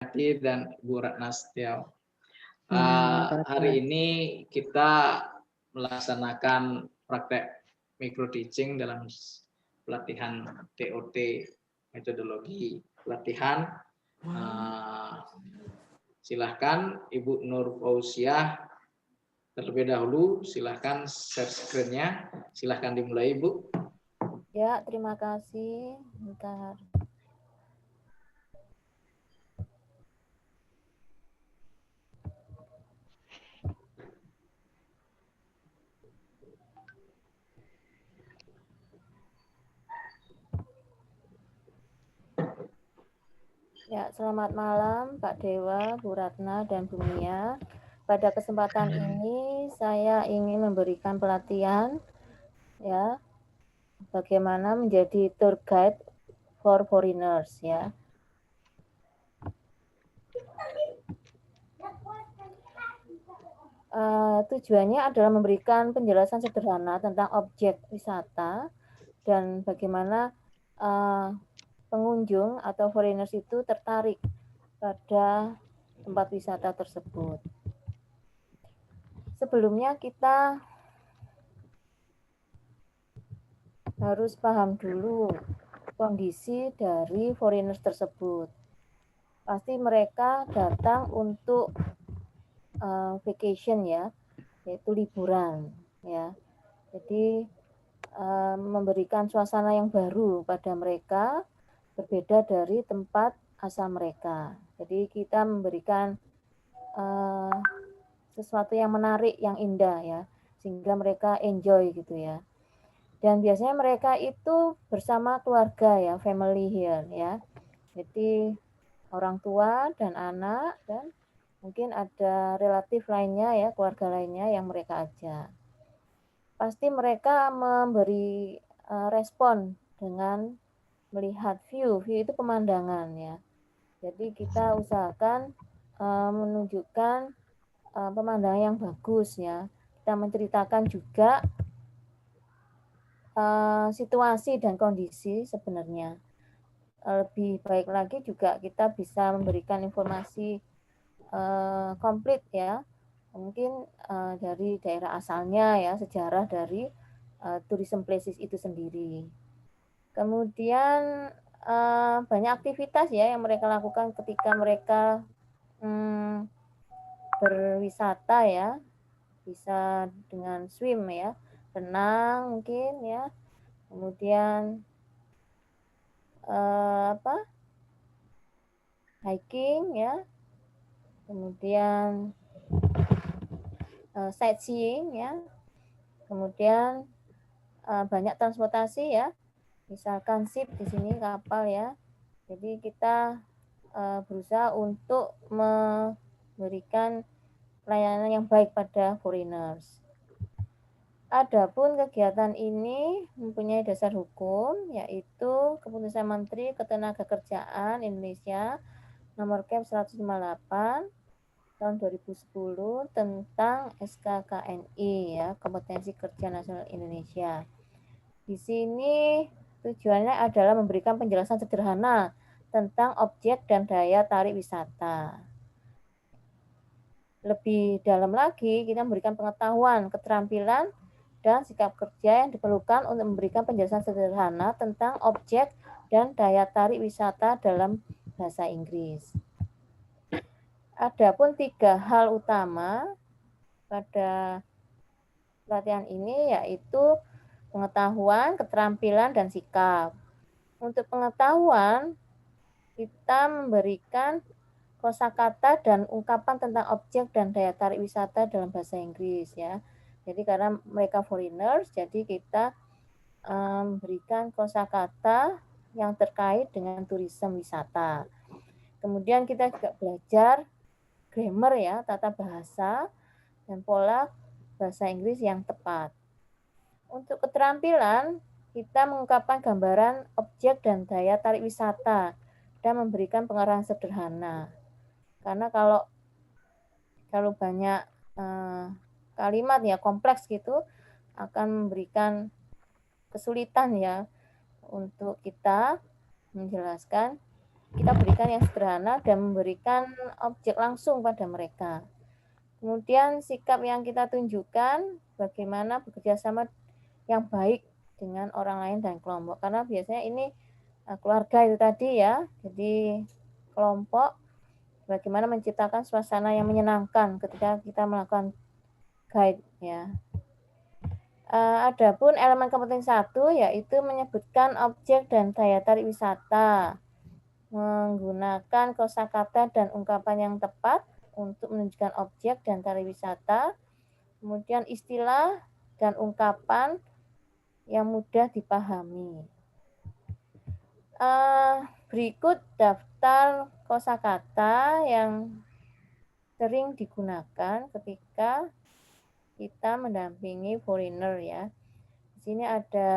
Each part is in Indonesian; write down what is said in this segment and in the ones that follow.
dan Ibu Ratna Setiaw. Terima Hari kasih. ini kita melaksanakan praktek micro teaching dalam pelatihan TOT, metodologi pelatihan. Silahkan Ibu Nur Fauziah terlebih dahulu, silahkan share screen-nya. Silahkan dimulai, Ibu. Ya, terima kasih. Bentar. Ya, selamat malam Pak Dewa, Bu Ratna, dan Bu Mia. Pada kesempatan ini saya ingin memberikan pelatihan ya bagaimana menjadi tour guide for foreigners ya. Tujuannya adalah memberikan penjelasan sederhana tentang objek wisata dan bagaimana pengunjung atau foreigners itu tertarik pada tempat wisata tersebut. Sebelumnya kita harus paham dulu kondisi dari foreigners tersebut. Pasti mereka datang untuk vacation ya, yaitu liburan ya. Jadi memberikan suasana yang baru pada mereka, berbeda dari tempat asal mereka. Jadi kita memberikan sesuatu yang menarik, yang indah ya, sehingga mereka enjoy gitu ya. Dan biasanya mereka itu bersama keluarga ya, family here ya. Jadi orang tua dan anak dan mungkin ada relatif lainnya ya, keluarga lainnya yang mereka ajak. Pasti mereka memberi respon dengan melihat view itu pemandangan ya. Jadi kita usahakan menunjukkan pemandangan yang bagus ya. Kita menceritakan juga situasi dan kondisi sebenarnya. Lebih baik lagi juga kita bisa memberikan informasi komplit ya, mungkin dari daerah asalnya ya, sejarah dari tourism places itu sendiri. Kemudian banyak aktivitas ya yang mereka lakukan ketika mereka berwisata ya, bisa dengan swim ya, renang mungkin ya, kemudian hiking ya, kemudian sightseeing ya, kemudian banyak transportasi ya, misalkan ship di sini kapal ya. Jadi kita berusaha untuk memberikan pelayanan yang baik pada foreigners. Adapun kegiatan ini mempunyai dasar hukum, yaitu Keputusan Menteri Ketenagakerjaan Indonesia Nomor Kep 158 tahun 2010 tentang SKKNI ya, Kompetensi Kerja Nasional Indonesia. Di sini tujuannya adalah memberikan penjelasan sederhana tentang objek dan daya tarik wisata. Lebih dalam lagi, kita memberikan pengetahuan, keterampilan, dan sikap kerja yang diperlukan untuk memberikan penjelasan sederhana tentang objek dan daya tarik wisata dalam bahasa Inggris. Adapun 3 hal utama pada pelatihan ini yaitu pengetahuan, keterampilan, dan sikap. Untuk pengetahuan, kita memberikan kosakata dan ungkapan tentang objek dan daya tarik wisata dalam bahasa Inggris ya. Jadi karena mereka foreigners, jadi kita memberikan kosakata yang terkait dengan turisme wisata. Kemudian kita juga belajar grammar ya, tata bahasa dan pola bahasa Inggris yang tepat. Untuk keterampilan, kita mengungkapkan gambaran objek dan daya tarik wisata dan memberikan pengarahan sederhana. Karena kalau banyak kalimat ya kompleks gitu akan memberikan kesulitan ya untuk kita menjelaskan kita berikan yang sederhana dan memberikan objek langsung pada mereka. Kemudian sikap yang kita tunjukkan bagaimana bekerja sama yang baik dengan orang lain dan kelompok. Karena biasanya ini keluarga itu tadi ya. Jadi kelompok bagaimana menciptakan suasana yang menyenangkan ketika kita melakukan guide ya. Adapun elemen kompetensi 1 yaitu menyebutkan objek dan daya tarik wisata, menggunakan kosakata dan ungkapan yang tepat untuk menunjukkan objek dan tarik wisata, kemudian istilah dan ungkapan yang mudah dipahami. Berikut daftar kosakata yang sering digunakan ketika kita mendampingi foreigner ya. Di sini ada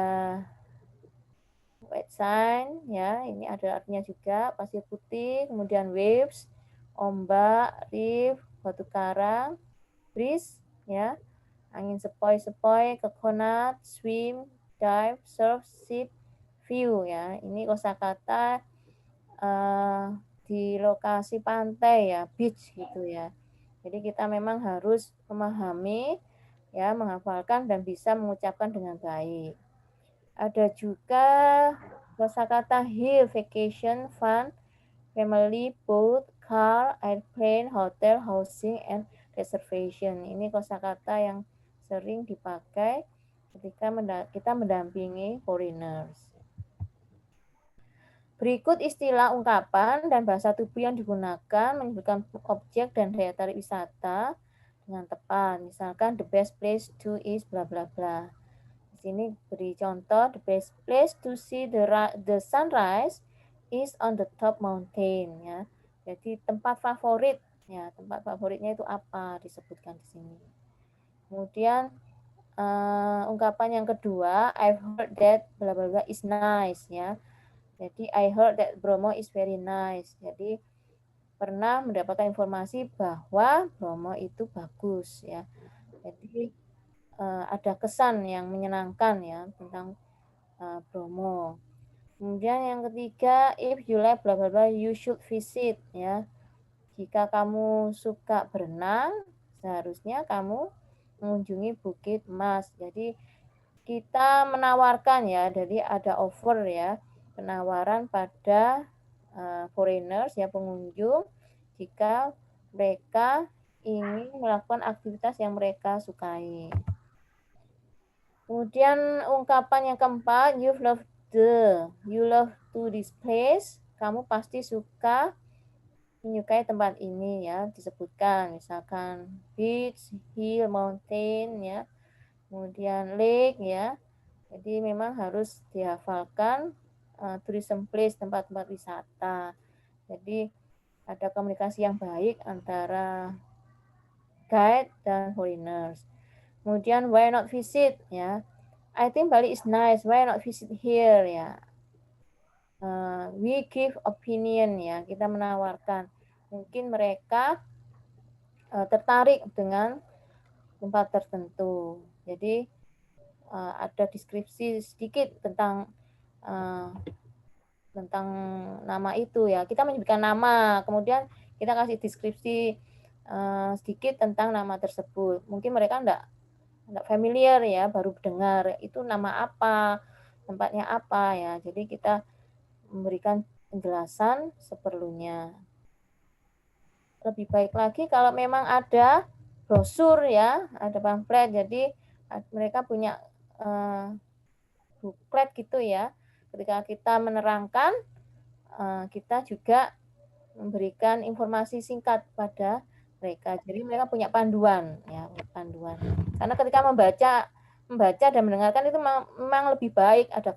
white sign ya, ini ada artinya juga, pasir putih, kemudian waves, ombak, reef, batu karang, breeze ya, angin sepoi-sepoi, coconut, swim, dive, surf, sip, view ya. Ini kosakata di lokasi pantai ya, beach gitu ya. Jadi kita memang harus memahami ya, menghafalkan dan bisa mengucapkan dengan baik. Ada juga kosakata hill, vacation, fun, family, boat, car, airplane, hotel, housing, and reservation. Ini kosakata yang sering dipakai ketika kita mendampingi foreigners. Berikut istilah, ungkapan, dan bahasa tubuh yang digunakan menyebutkan objek dan daya tarik wisata dengan tepat. Misalkan the best place to is bla bla bla. Di sini beri contoh, the best place to see the sunrise is on the top mountain ya. Jadi tempat favorit ya, tempat favoritnya itu apa disebutkan di sini. Kemudian ungkapan yang kedua, I've heard that bla bla bla is nice ya. Jadi I heard that Bromo is very nice. Jadi pernah mendapatkan informasi bahwa Bromo itu bagus ya. Jadi ada kesan yang menyenangkan ya tentang Bromo. Kemudian yang ketiga, if you like bla bla bla, you should visit ya. Jika kamu suka berenang, seharusnya kamu mengunjungi Bukit Mas. Jadi kita menawarkan ya, jadi ada offer ya, penawaran pada foreigners ya, pengunjung, jika mereka ingin melakukan aktivitas yang mereka sukai. Kemudian ungkapan yang keempat, you love to this place, kamu pasti suka menyukai tempat ini ya, disebutkan misalkan beach, hill, mountain ya, kemudian lake ya. Jadi memang harus dihafalkan tourism place, tempat-tempat wisata. Jadi ada komunikasi yang baik antara guide dan foreigners. Kemudian why not visit ya? I think Bali is nice. Why not visit here ya? We give opinion ya. Kita menawarkan. Mungkin mereka tertarik dengan tempat tertentu. Jadi ada deskripsi sedikit tentang nama itu ya. Kita menyebutkan nama, kemudian kita kasih deskripsi sedikit tentang nama tersebut. Mungkin mereka enggak familiar ya, baru dengar itu nama apa, tempatnya apa ya. Jadi kita memberikan penjelasan seperlunya. Lebih baik lagi kalau memang ada brosur ya, ada pamflet. Jadi mereka punya booklet gitu ya. Ketika kita menerangkan, kita juga memberikan informasi singkat pada mereka. Jadi mereka punya panduan ya, panduan. Karena ketika membaca dan mendengarkan itu memang lebih baik, ada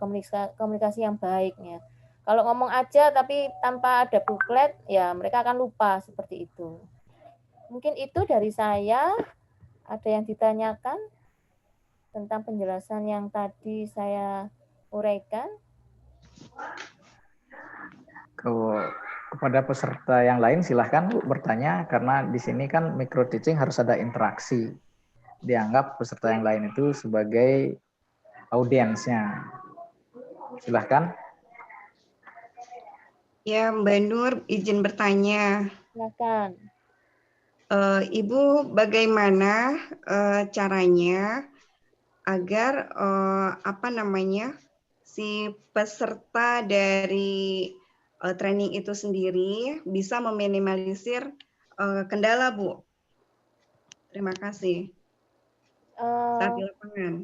komunikasi yang baik ya. Kalau ngomong aja tapi tanpa ada booklet ya mereka akan lupa seperti itu. Mungkin itu dari saya. Ada yang ditanyakan tentang penjelasan yang tadi saya uraikan? Kepada peserta yang lain silahkan Bu bertanya, karena di sini kan micro teaching harus ada interaksi. Dianggap peserta yang lain itu sebagai audiensnya. Silahkan. Ya, Mbak Nur izin bertanya. Silakan. Ibu, bagaimana caranya agar apa namanya si peserta dari training itu sendiri bisa meminimalisir kendala, Bu? Terima kasih. Saat di Eh, lapangan.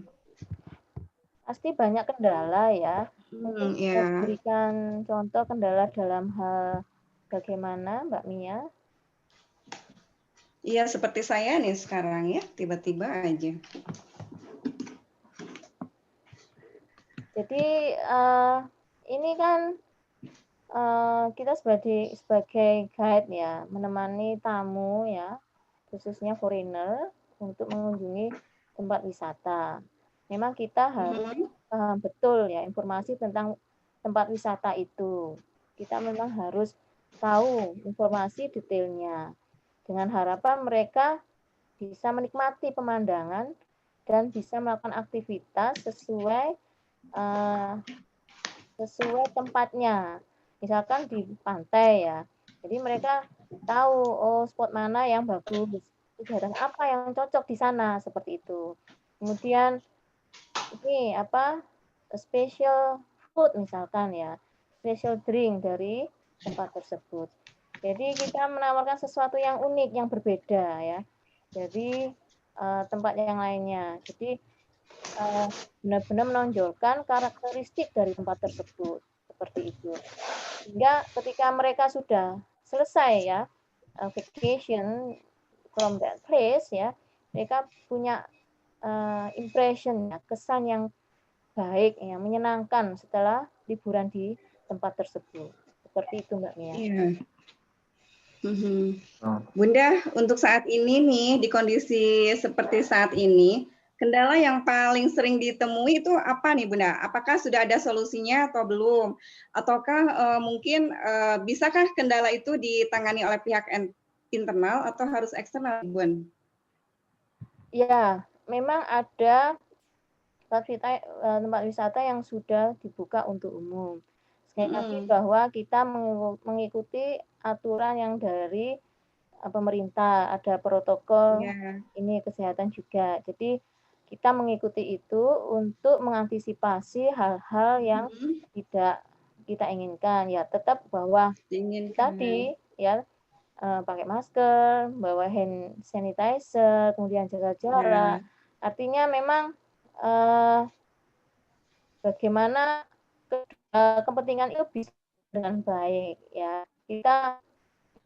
Pasti banyak kendala ya. Mungkin bisa Ya. diberikan contoh kendala dalam hal bagaimana, Mbak Mia? Iya, seperti saya nih sekarang ya, tiba-tiba aja. Jadi ini kan kita sebagai guide ya, menemani tamu ya, khususnya foreigner untuk mengunjungi tempat wisata. Memang kita harus paham betul ya informasi tentang tempat wisata itu. Kita memang harus tahu informasi detailnya dengan harapan mereka bisa menikmati pemandangan dan bisa melakukan aktivitas sesuai tempatnya. Misalkan di pantai ya. Jadi mereka tahu oh spot mana yang bagus, kegiatan apa yang cocok di sana seperti itu. Kemudian ini apa special food misalkan ya, special drink dari tempat tersebut. Jadi kita menawarkan sesuatu yang unik, yang berbeda ya. Jadi tempat yang lainnya. Jadi benar-benar menonjolkan karakteristik dari tempat tersebut seperti itu. Sehingga ketika mereka sudah selesai ya vacation from that place ya, mereka punya impression ya, kesan yang baik yang menyenangkan setelah liburan di tempat tersebut. Seperti itu Mbak Mia. Iya. Bunda, untuk saat ini nih, di kondisi seperti saat ini, kendala yang paling sering ditemui itu apa nih Bunda? Apakah sudah ada solusinya atau belum? Ataukah mungkin bisakah kendala itu ditangani oleh pihak internal atau harus eksternal, Bun? Ya, memang ada tempat wisata yang sudah dibuka untuk umum. Sekali lagi bahwa kita mengikuti aturan yang dari pemerintah, ada protokol ini kesehatan juga. Jadi kita mengikuti itu untuk mengantisipasi hal-hal yang tidak kita inginkan. Ya tetap bahwa tadi ya pakai masker, bawa hand sanitizer, kemudian jaga jarak. Artinya memang bagaimana kepentingan itu bisa dengan baik ya. Kita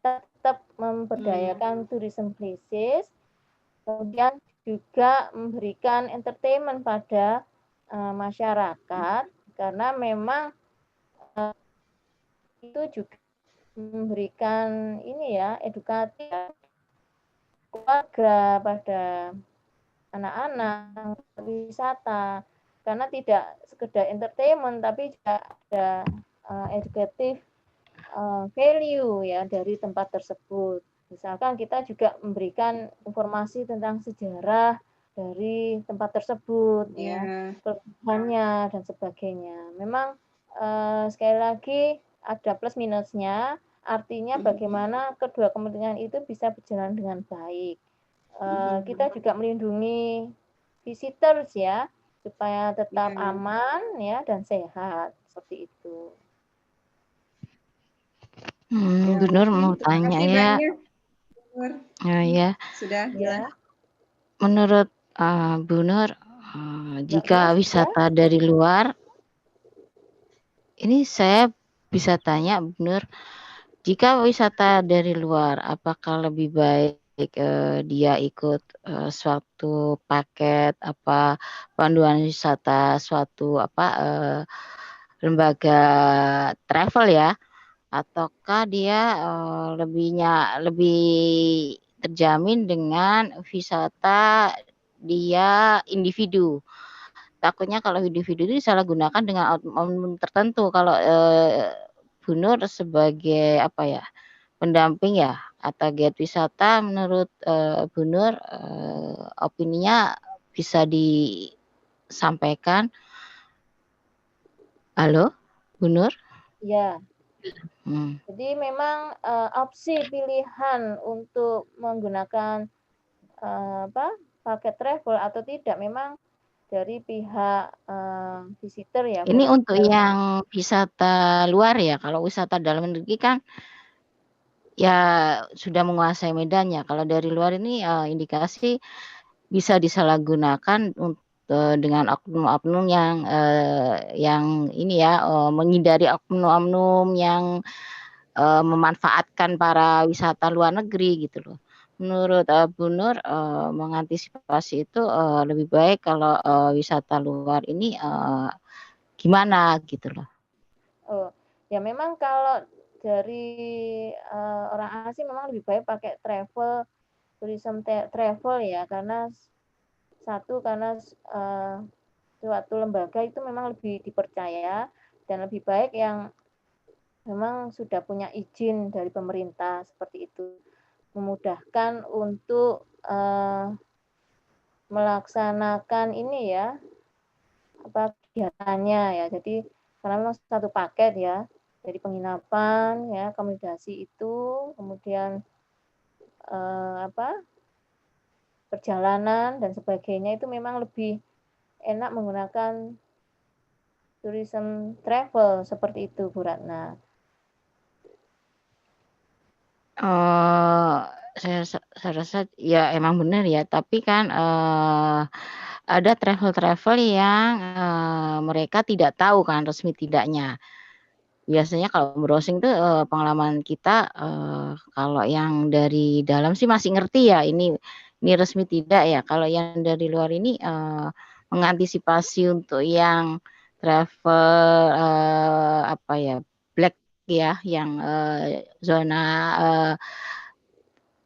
tetap memberdayakan tourism places, kemudian juga memberikan entertainment pada masyarakat karena memang itu juga memberikan ini ya edukasi keluarga pada anak-anak wisata karena tidak sekedar entertainment tapi juga ada educative value ya dari tempat tersebut. Misalkan kita juga memberikan informasi tentang sejarah dari tempat tersebut ya, kelebihannya dan sebagainya. Memang sekali lagi ada plus minusnya, artinya bagaimana kedua kepentingan itu bisa berjalan dengan baik. Kita juga melindungi visitors ya supaya tetap aman ya dan sehat seperti itu. Bu Nur mau tanya ya. Ya. Sudah jelas. Menurut Bu Nur, jika wisata dari luar, ini saya bisa tanya Bu Nur, jika wisata dari luar, apakah lebih baik dia ikut suatu paket apa panduan wisata suatu lembaga travel ya, ataukah dia lebih terjamin dengan wisata dia individu? Takutnya kalau individu itu disalahgunakan dengan oknum tertentu. Kalau Bu Nur sebagai pendamping ya atau guide wisata, menurut Bu Nur opininya bisa disampaikan. Halo, Bu Nur? Ya. Jadi memang opsi pilihan untuk menggunakan paket travel atau tidak memang dari pihak visitor ya. Ini untuk yang wisata luar ya. Kalau wisata dalam negeri kan ya sudah menguasai medannya. Kalau dari luar ini indikasi bisa disalahgunakan dengan oknum-oknum yang ini ya menghindari oknum-oknum yang memanfaatkan para wisata luar negeri gitu loh. Menurut Bu Nur mengantisipasi itu lebih baik kalau wisata luar ini gimana gitu loh. Oh, ya memang kalau dari orang asing memang lebih baik pakai tourism travel ya, karena satu karena suatu lembaga itu memang lebih dipercaya dan lebih baik yang memang sudah punya izin dari pemerintah seperti itu, memudahkan untuk melaksanakan ini ya kegiatannya ya. Jadi karena memang satu paket ya, dari penginapan ya, akomodasi itu, kemudian perjalanan dan sebagainya itu memang lebih enak menggunakan tourism travel seperti itu, Bu Ratna. Saya rasa ya emang benar ya, tapi kan ada travel yang mereka tidak tahu kan resmi tidaknya. Biasanya kalau browsing tuh pengalaman kita kalau yang dari dalam sih masih ngerti ya ini resmi tidak ya. Kalau yang dari luar ini mengantisipasi untuk yang travel black ya, yang zona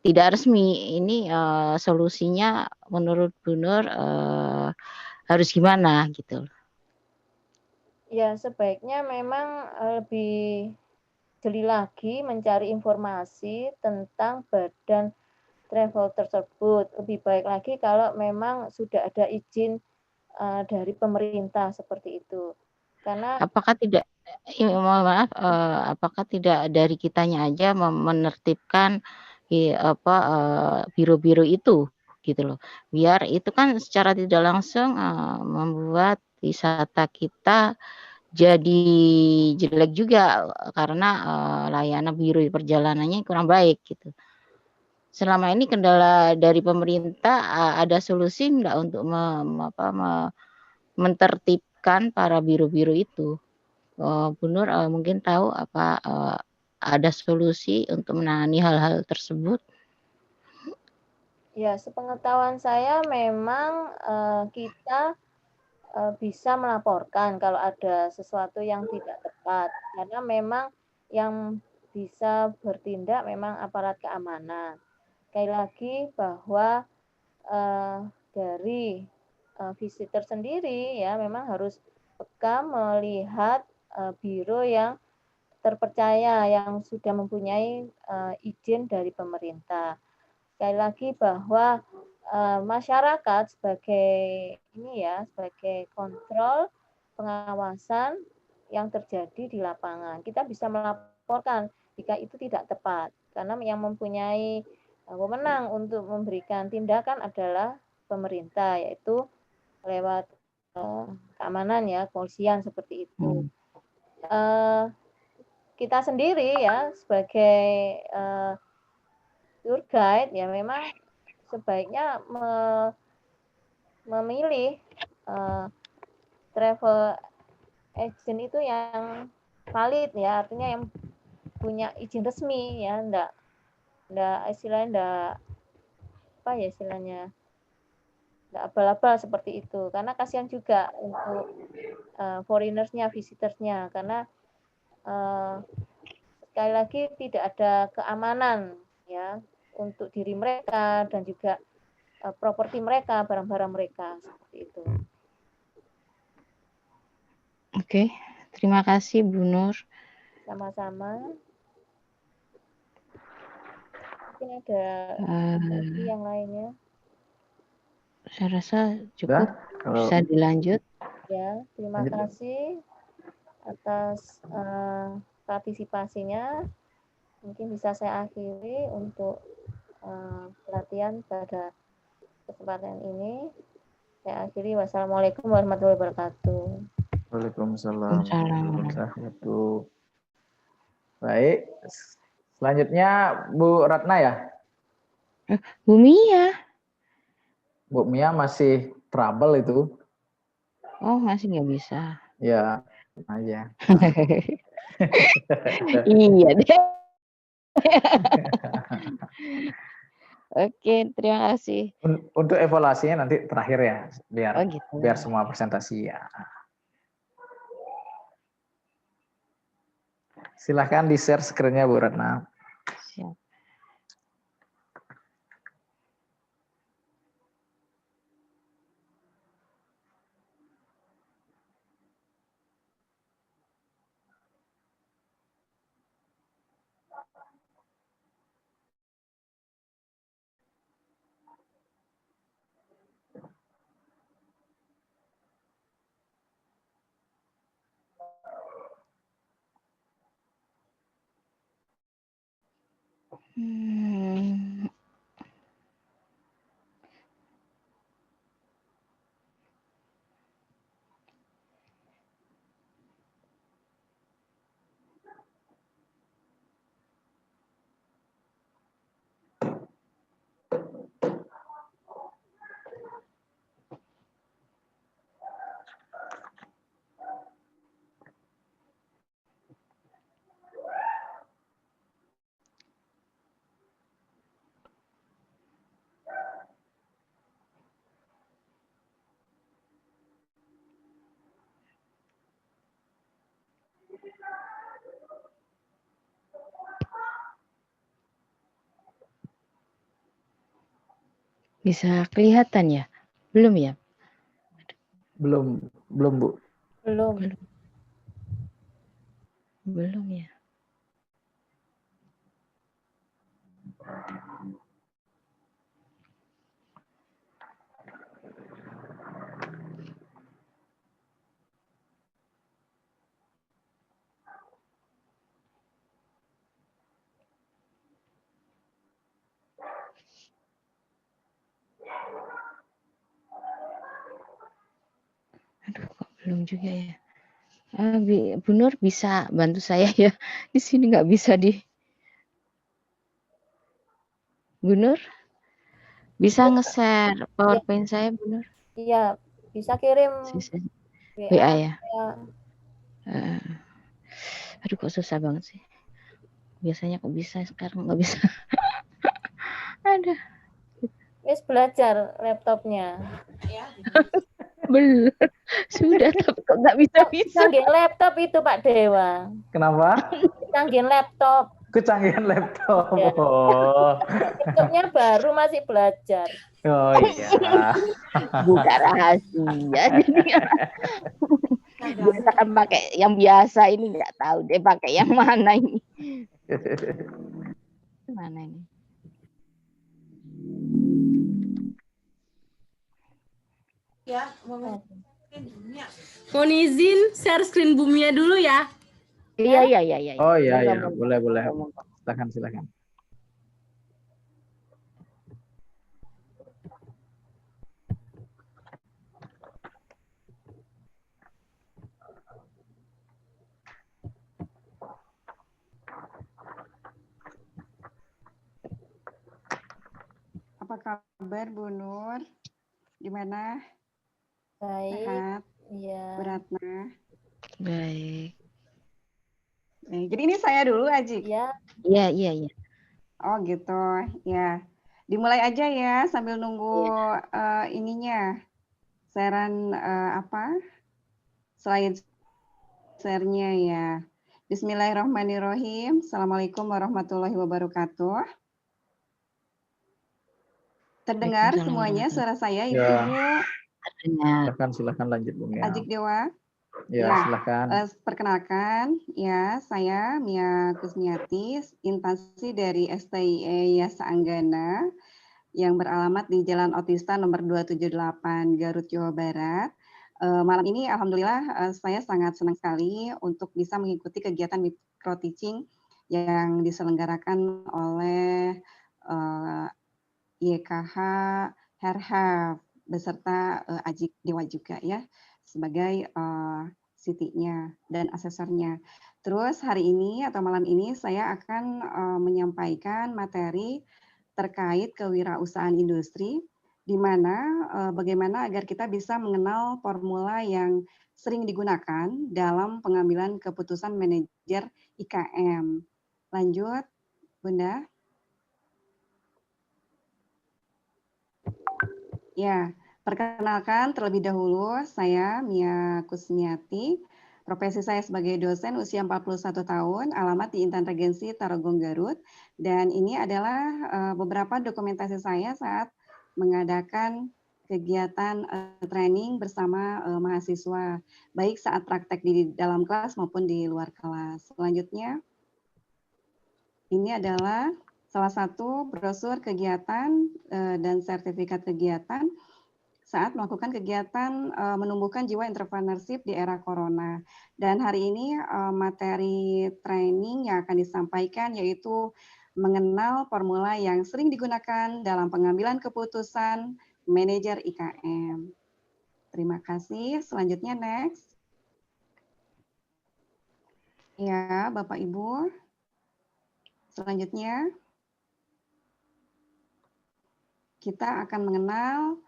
tidak resmi ini solusinya menurut Bu Nur harus gimana gitu? Ya sebaiknya memang lebih jeli lagi mencari informasi tentang badan travel tersebut. Lebih baik lagi kalau memang sudah ada izin dari pemerintah seperti itu. Karena apakah tidak mohon maaf apakah tidak dari kitanya aja menertibkan biro-biro itu gitu loh. Biar itu kan secara tidak langsung membuat wisata kita jadi jelek juga karena layanan biro perjalanannya kurang baik gitu. Selama ini kendala dari pemerintah ada solusi enggak untuk mentertibkan para biro-biro itu? Bu Nur mungkin tahu apa ada solusi untuk menangani hal-hal tersebut? ya sepengetahuan saya memang kita bisa melaporkan kalau ada sesuatu yang tidak tepat, karena memang yang bisa bertindak memang aparat keamanan. Sekali lagi bahwa dari visitor sendiri ya memang harus peka melihat biro yang terpercaya yang sudah mempunyai izin dari pemerintah. Sekali lagi bahwa masyarakat sebagai ini ya, sebagai kontrol pengawasan yang terjadi di lapangan. Kita bisa melaporkan jika itu tidak tepat, karena yang mempunyai wewenang untuk memberikan tindakan adalah pemerintah, yaitu lewat keamanan ya, kepolisian seperti itu. Kita sendiri ya sebagai tour guide ya memang sebaiknya memilih travel agent itu yang valid ya, artinya yang punya izin resmi ya, enggak istilahnya enggak abal-abal seperti itu, karena kasihan juga untuk foreigners-nya, visitors-nya, karena sekali lagi tidak ada keamanan ya untuk diri mereka dan juga properti mereka, barang-barang mereka seperti itu. Oke, terima kasih Bu Nur. Sama-sama. Mungkin ada lagi yang lainnya. Saya rasa cukup. Bisa dilanjut. Ya, terima kasih atas partisipasinya. Mungkin bisa saya akhiri untuk pelatihan pada kesempatan ini. Saya akhiri. Wassalamualaikum warahmatullahi wabarakatuh. Waalaikumsalam warahmatullahi Waalaikumsalam. wabarakatuh. Baik, selanjutnya Bu Ratna ya. Bu Mia. Bu Mia masih trouble itu. Oh, masih nggak bisa. Ya, aja. Iya deh. Oke, terima kasih. Untuk evaluasinya nanti terakhir ya, Oh gitu. biar semua presentasi ya. Silahkan di-share screen-nya Bu Ratna. Siap. Bisa kelihatan ya? Belum ya? Belum Bu. Belum. Belum ya. Aduh, kok belum juga ya. Bu Nur bisa bantu saya ya. Di sini nggak bisa di. Bu Nur bisa nge-share PowerPoint saya, Bu Nur? Iya, bisa kirim Sisa WA. ya. Aduh, kok susah banget sih. Biasanya kok bisa, sekarang nggak bisa. Aduh. Wis belajar laptopnya. Belum. Sudah, tapi kok nggak bisa-bisa. Canggih laptop itu Pak Dewa. Kenapa? Canggih laptop. Kecanggihan laptop. Ya. Oh. Laptopnya baru masih belajar. Oh iya. Buka rahasia. Jadi biasa kan pakai yang biasa, ini nggak tahu deh pakai yang mana ini. Mana ini? Ya, mohon izin share screen Bumia dulu ya. Iya. Oh iya, boleh. Silakan. Apa kabar Bu Nur? Gimana? Baik. Sehat? Iya. Bu Ratna? Baik. Jadi ini saya dulu, Aji? Iya. Iya. Oh gitu, ya. Dimulai aja ya sambil nunggu ininya. Sharean slide share-nya ya. Bismillahirrahmanirrahim. Assalamualaikum warahmatullahi wabarakatuh. Terdengar semuanya suara saya, Ibu? Silakan lanjut Bu Mia. Ajik Dewa. Ya, silakan. Perkenalkan, ya saya Mia Kusmiati, instansi dari STIE Yasa Anggana yang beralamat di Jalan Otista nomor 278 Garut, Jawa Barat. Malam ini alhamdulillah saya sangat senang sekali untuk bisa mengikuti kegiatan Pro-Teaching yang diselenggarakan oleh YKH Herhav beserta Ajik Dewa juga ya sebagai CT-nya dan asesornya. Terus hari ini atau malam ini saya akan menyampaikan materi terkait kewirausahaan industri, di mana bagaimana agar kita bisa mengenal formula yang sering digunakan dalam pengambilan keputusan manajer IKM. Lanjut, Bunda. Ya, perkenalkan terlebih dahulu saya Mia Kusmiati. Profesi saya sebagai dosen usia 41 tahun, alamat di Intan Regensi Tarogong Garut. Dan ini adalah beberapa dokumentasi saya saat mengadakan kegiatan training bersama mahasiswa, baik saat praktek di dalam kelas maupun di luar kelas. Selanjutnya, ini adalah salah satu brosur kegiatan dan sertifikat kegiatan saat melakukan kegiatan menumbuhkan jiwa entrepreneurship di era corona. Dan hari ini materi training yang akan disampaikan yaitu mengenal formula yang sering digunakan dalam pengambilan keputusan manajer IKM. Terima kasih. Selanjutnya next. Ya, Bapak Ibu. Selanjutnya kita akan mengenal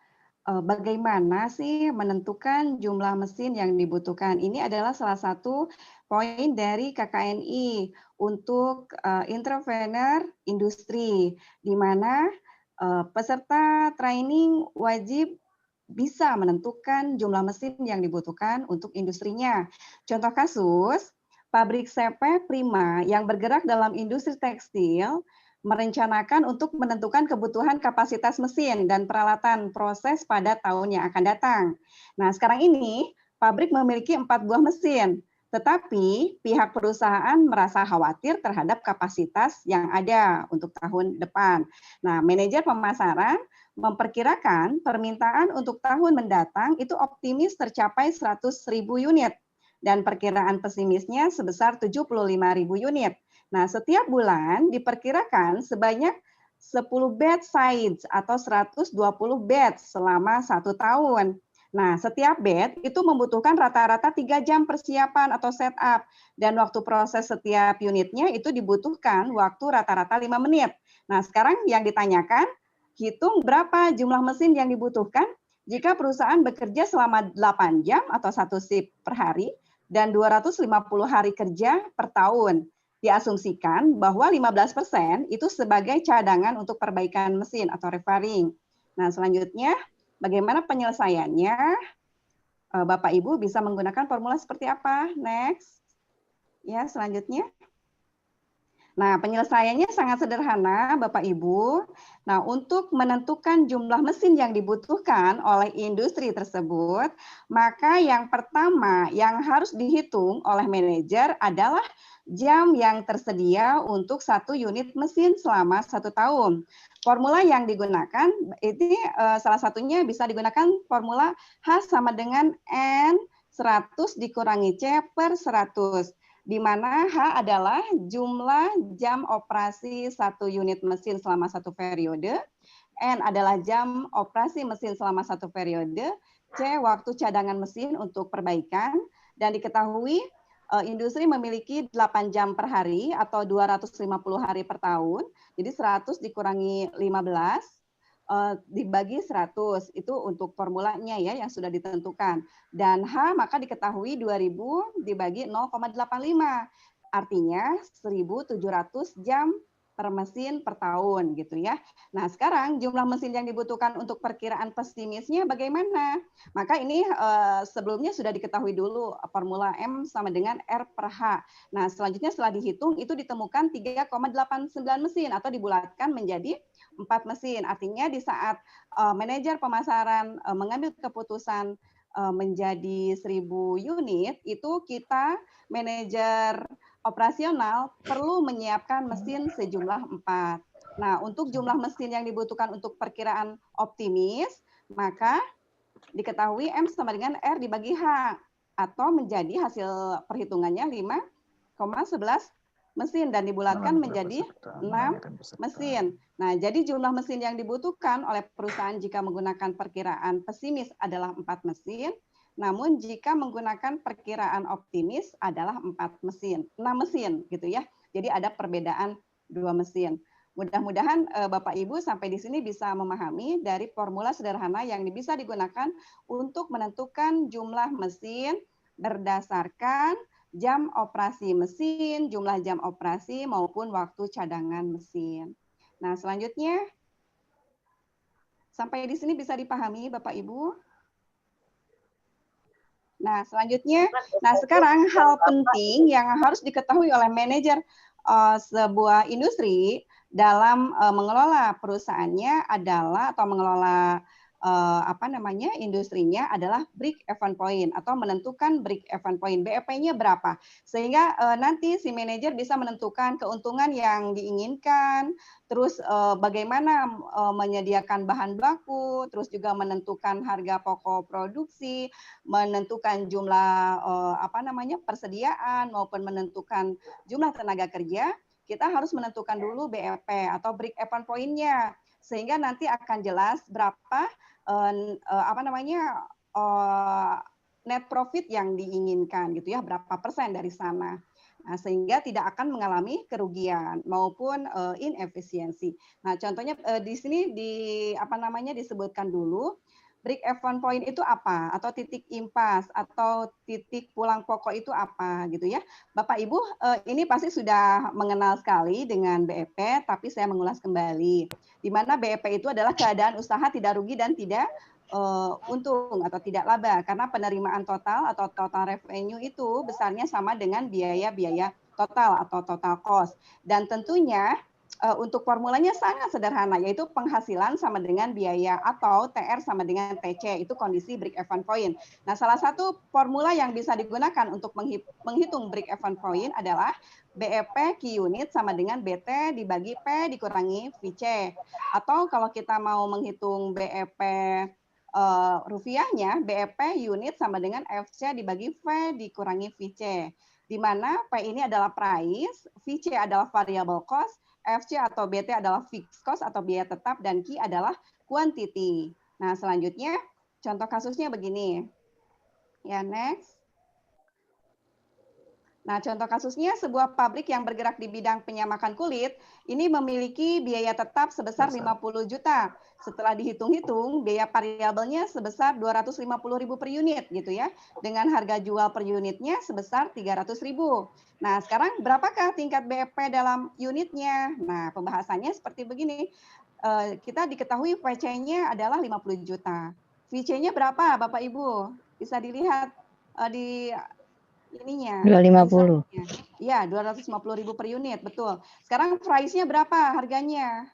bagaimana sih menentukan jumlah mesin yang dibutuhkan. Ini adalah salah satu poin dari KKNI untuk entrepreneur industri, di mana peserta training wajib bisa menentukan jumlah mesin yang dibutuhkan untuk industrinya. Contoh kasus, pabrik CP Prima yang bergerak dalam industri tekstil merencanakan untuk menentukan kebutuhan kapasitas mesin dan peralatan proses pada tahun yang akan datang. Nah, sekarang ini pabrik memiliki 4 buah mesin, tetapi pihak perusahaan merasa khawatir terhadap kapasitas yang ada untuk tahun depan. Nah, manajer pemasaran memperkirakan permintaan untuk tahun mendatang itu optimis tercapai 100.000 unit dan perkiraan pesimisnya sebesar 75.000 unit. Nah, setiap bulan diperkirakan sebanyak 10 bed sites atau 120 bed selama 1 tahun. Nah, setiap bed itu membutuhkan rata-rata 3 jam persiapan atau setup. Dan waktu proses setiap unitnya itu dibutuhkan waktu rata-rata 5 menit. Nah, sekarang yang ditanyakan, hitung berapa jumlah mesin yang dibutuhkan jika perusahaan bekerja selama 8 jam atau 1 shift per hari dan 250 hari kerja per tahun. Diasumsikan bahwa 15% itu sebagai cadangan untuk perbaikan mesin atau repairing. Nah, selanjutnya bagaimana penyelesaiannya? Bapak Ibu bisa menggunakan formula seperti apa? Next. Ya, selanjutnya. Nah, penyelesaiannya sangat sederhana, Bapak Ibu. Nah, untuk menentukan jumlah mesin yang dibutuhkan oleh industri tersebut, maka yang pertama yang harus dihitung oleh manajer adalah jam yang tersedia untuk 1 unit mesin selama 1 tahun. Formula yang digunakan, ini salah satunya bisa digunakan formula H sama dengan N 100 dikurangi C per 100. Di mana H adalah jumlah jam operasi 1 unit mesin selama 1 periode, N adalah jam operasi mesin selama 1 periode, C waktu cadangan mesin untuk perbaikan, dan diketahui industri memiliki 8 jam per hari atau 250 hari per tahun, jadi 100 dikurangi 15, dibagi 100, itu untuk formulanya ya yang sudah ditentukan. Dan H maka diketahui 2000 dibagi 0,85, artinya 1.700 jam per mesin per tahun gitu ya. Nah, sekarang jumlah mesin yang dibutuhkan untuk perkiraan pesimisnya bagaimana? Maka ini sebelumnya sudah diketahui dulu formula M sama dengan R per H. Nah, selanjutnya setelah dihitung itu ditemukan 3,89 mesin atau dibulatkan menjadi 4 mesin. Artinya di saat manajer pemasaran mengambil keputusan menjadi 1.000 unit, itu kita manajer operasional perlu menyiapkan mesin sejumlah 4. Nah, untuk jumlah mesin yang dibutuhkan untuk perkiraan optimis, maka diketahui M sama dengan R dibagi H, atau menjadi hasil perhitungannya 5,11 mesin dan dibulatkan menjadi 6 mesin. Nah, jadi jumlah mesin yang dibutuhkan oleh perusahaan jika menggunakan perkiraan pesimis adalah 4 mesin, namun jika menggunakan perkiraan optimis adalah 6 mesin gitu ya. Jadi ada perbedaan 2 mesin. Mudah-mudahan Bapak Ibu sampai di sini bisa memahami dari formula sederhana yang bisa digunakan untuk menentukan jumlah mesin berdasarkan jam operasi mesin, jumlah jam operasi maupun waktu cadangan mesin. Nah, selanjutnya sampai di sini bisa dipahami Bapak Ibu? Nah, selanjutnya, sekarang hal penting yang harus diketahui oleh manajer sebuah industri dalam mengelola perusahaannya adalah atau mengelola industrinya adalah break even point atau menentukan break even point, BEP-nya berapa, sehingga nanti si manajer bisa menentukan keuntungan yang diinginkan, terus bagaimana menyediakan bahan baku, terus juga menentukan harga pokok produksi, menentukan jumlah persediaan maupun menentukan jumlah tenaga kerja. Kita harus menentukan dulu BEP atau break even point-nya, sehingga nanti akan jelas berapa net profit yang diinginkan gitu ya, berapa persen dari sana. Nah, sehingga tidak akan mengalami kerugian maupun inefisiensi. Nah, contohnya di sini disebutkan dulu break even point itu apa, atau titik impas atau titik pulang pokok itu apa gitu ya. Bapak Ibu ini pasti sudah mengenal sekali dengan BEP, tapi saya mengulas kembali. Di mana BEP itu adalah keadaan usaha tidak rugi dan tidak untung atau tidak laba, karena penerimaan total atau total revenue itu besarnya sama dengan biaya-biaya total atau total cost. Dan tentunya untuk formulanya sangat sederhana, yaitu penghasilan sama dengan biaya atau TR sama dengan TC, itu kondisi break even point. Nah, salah satu formula yang bisa digunakan untuk menghitung break even point adalah BEP Q unit sama dengan BT dibagi P dikurangi VC. Atau kalau kita mau menghitung BEP rupiahnya, BEP unit sama dengan FC dibagi V dikurangi VC. Di mana P ini adalah price, VC adalah variable cost, FC atau BT adalah fixed cost atau biaya tetap, dan Q adalah quantity. Nah, selanjutnya contoh kasusnya begini. Ya, next. Nah, contoh kasusnya sebuah pabrik yang bergerak di bidang penyamakan kulit ini memiliki biaya tetap sebesar 50 juta. Setelah dihitung-hitung, biaya variabelnya sebesar 250.000 per unit gitu ya. Dengan harga jual per unitnya sebesar 300.000. Nah, sekarang berapakah tingkat BEP dalam unitnya? Nah, pembahasannya seperti begini. Kita diketahui VC-nya adalah 50 juta. VC-nya berapa, Bapak Ibu? Bisa dilihat di ininya 250. Iya, 250.000 per unit, betul. Sekarang price-nya berapa harganya?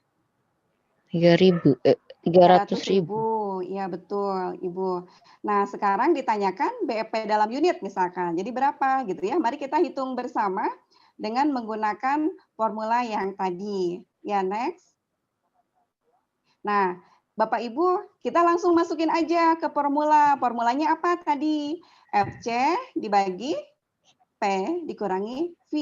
300.000. Iya, betul, Ibu. Nah, sekarang ditanyakan BEP dalam unit misalkan. Jadi berapa gitu ya? Mari kita hitung bersama dengan menggunakan formula yang tadi. Ya, next. Nah, Bapak Ibu, kita langsung masukin aja ke formula. Formulanya apa tadi? FC dibagi P dikurangi V.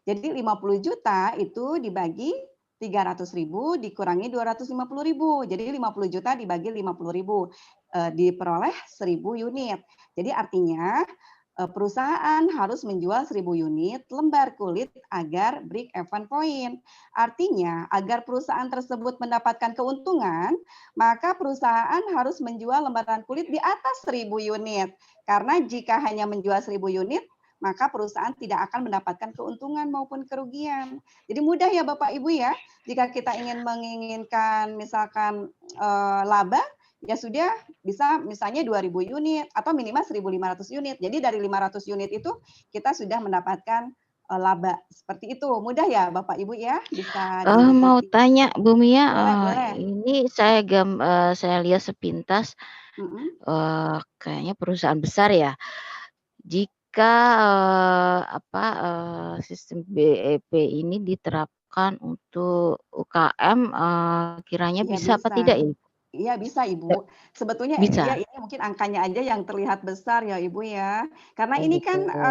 Jadi 50 juta itu dibagi 300.000 dikurangi 250.000. Jadi 50 juta dibagi 50.000 diperoleh 1.000 unit. Jadi artinya perusahaan harus menjual 1.000 unit lembar kulit agar break even point. Artinya, agar perusahaan tersebut mendapatkan keuntungan, maka perusahaan harus menjual lembaran kulit di atas 1.000 unit. Karena jika hanya menjual 1.000 unit, maka perusahaan tidak akan mendapatkan keuntungan maupun kerugian. Jadi mudah ya Bapak Ibu ya, jika kita menginginkan misalkan laba, ya sudah bisa misalnya 2.000 unit atau minimal 1.500 unit. Jadi dari 500 unit itu kita sudah mendapatkan laba. Seperti itu. Mudah ya Bapak Ibu ya? Bisa mau tanya Bu Mia, boleh. ini saya lihat sepintas kayaknya perusahaan besar ya. Jika sistem BEP ini diterapkan untuk UKM, kiranya Ya, bisa apa tidak ini? Iya bisa Ibu. Sebetulnya Bisa. ya ini mungkin angkanya aja yang terlihat besar ya Ibu ya. Karena ini kan Gitu.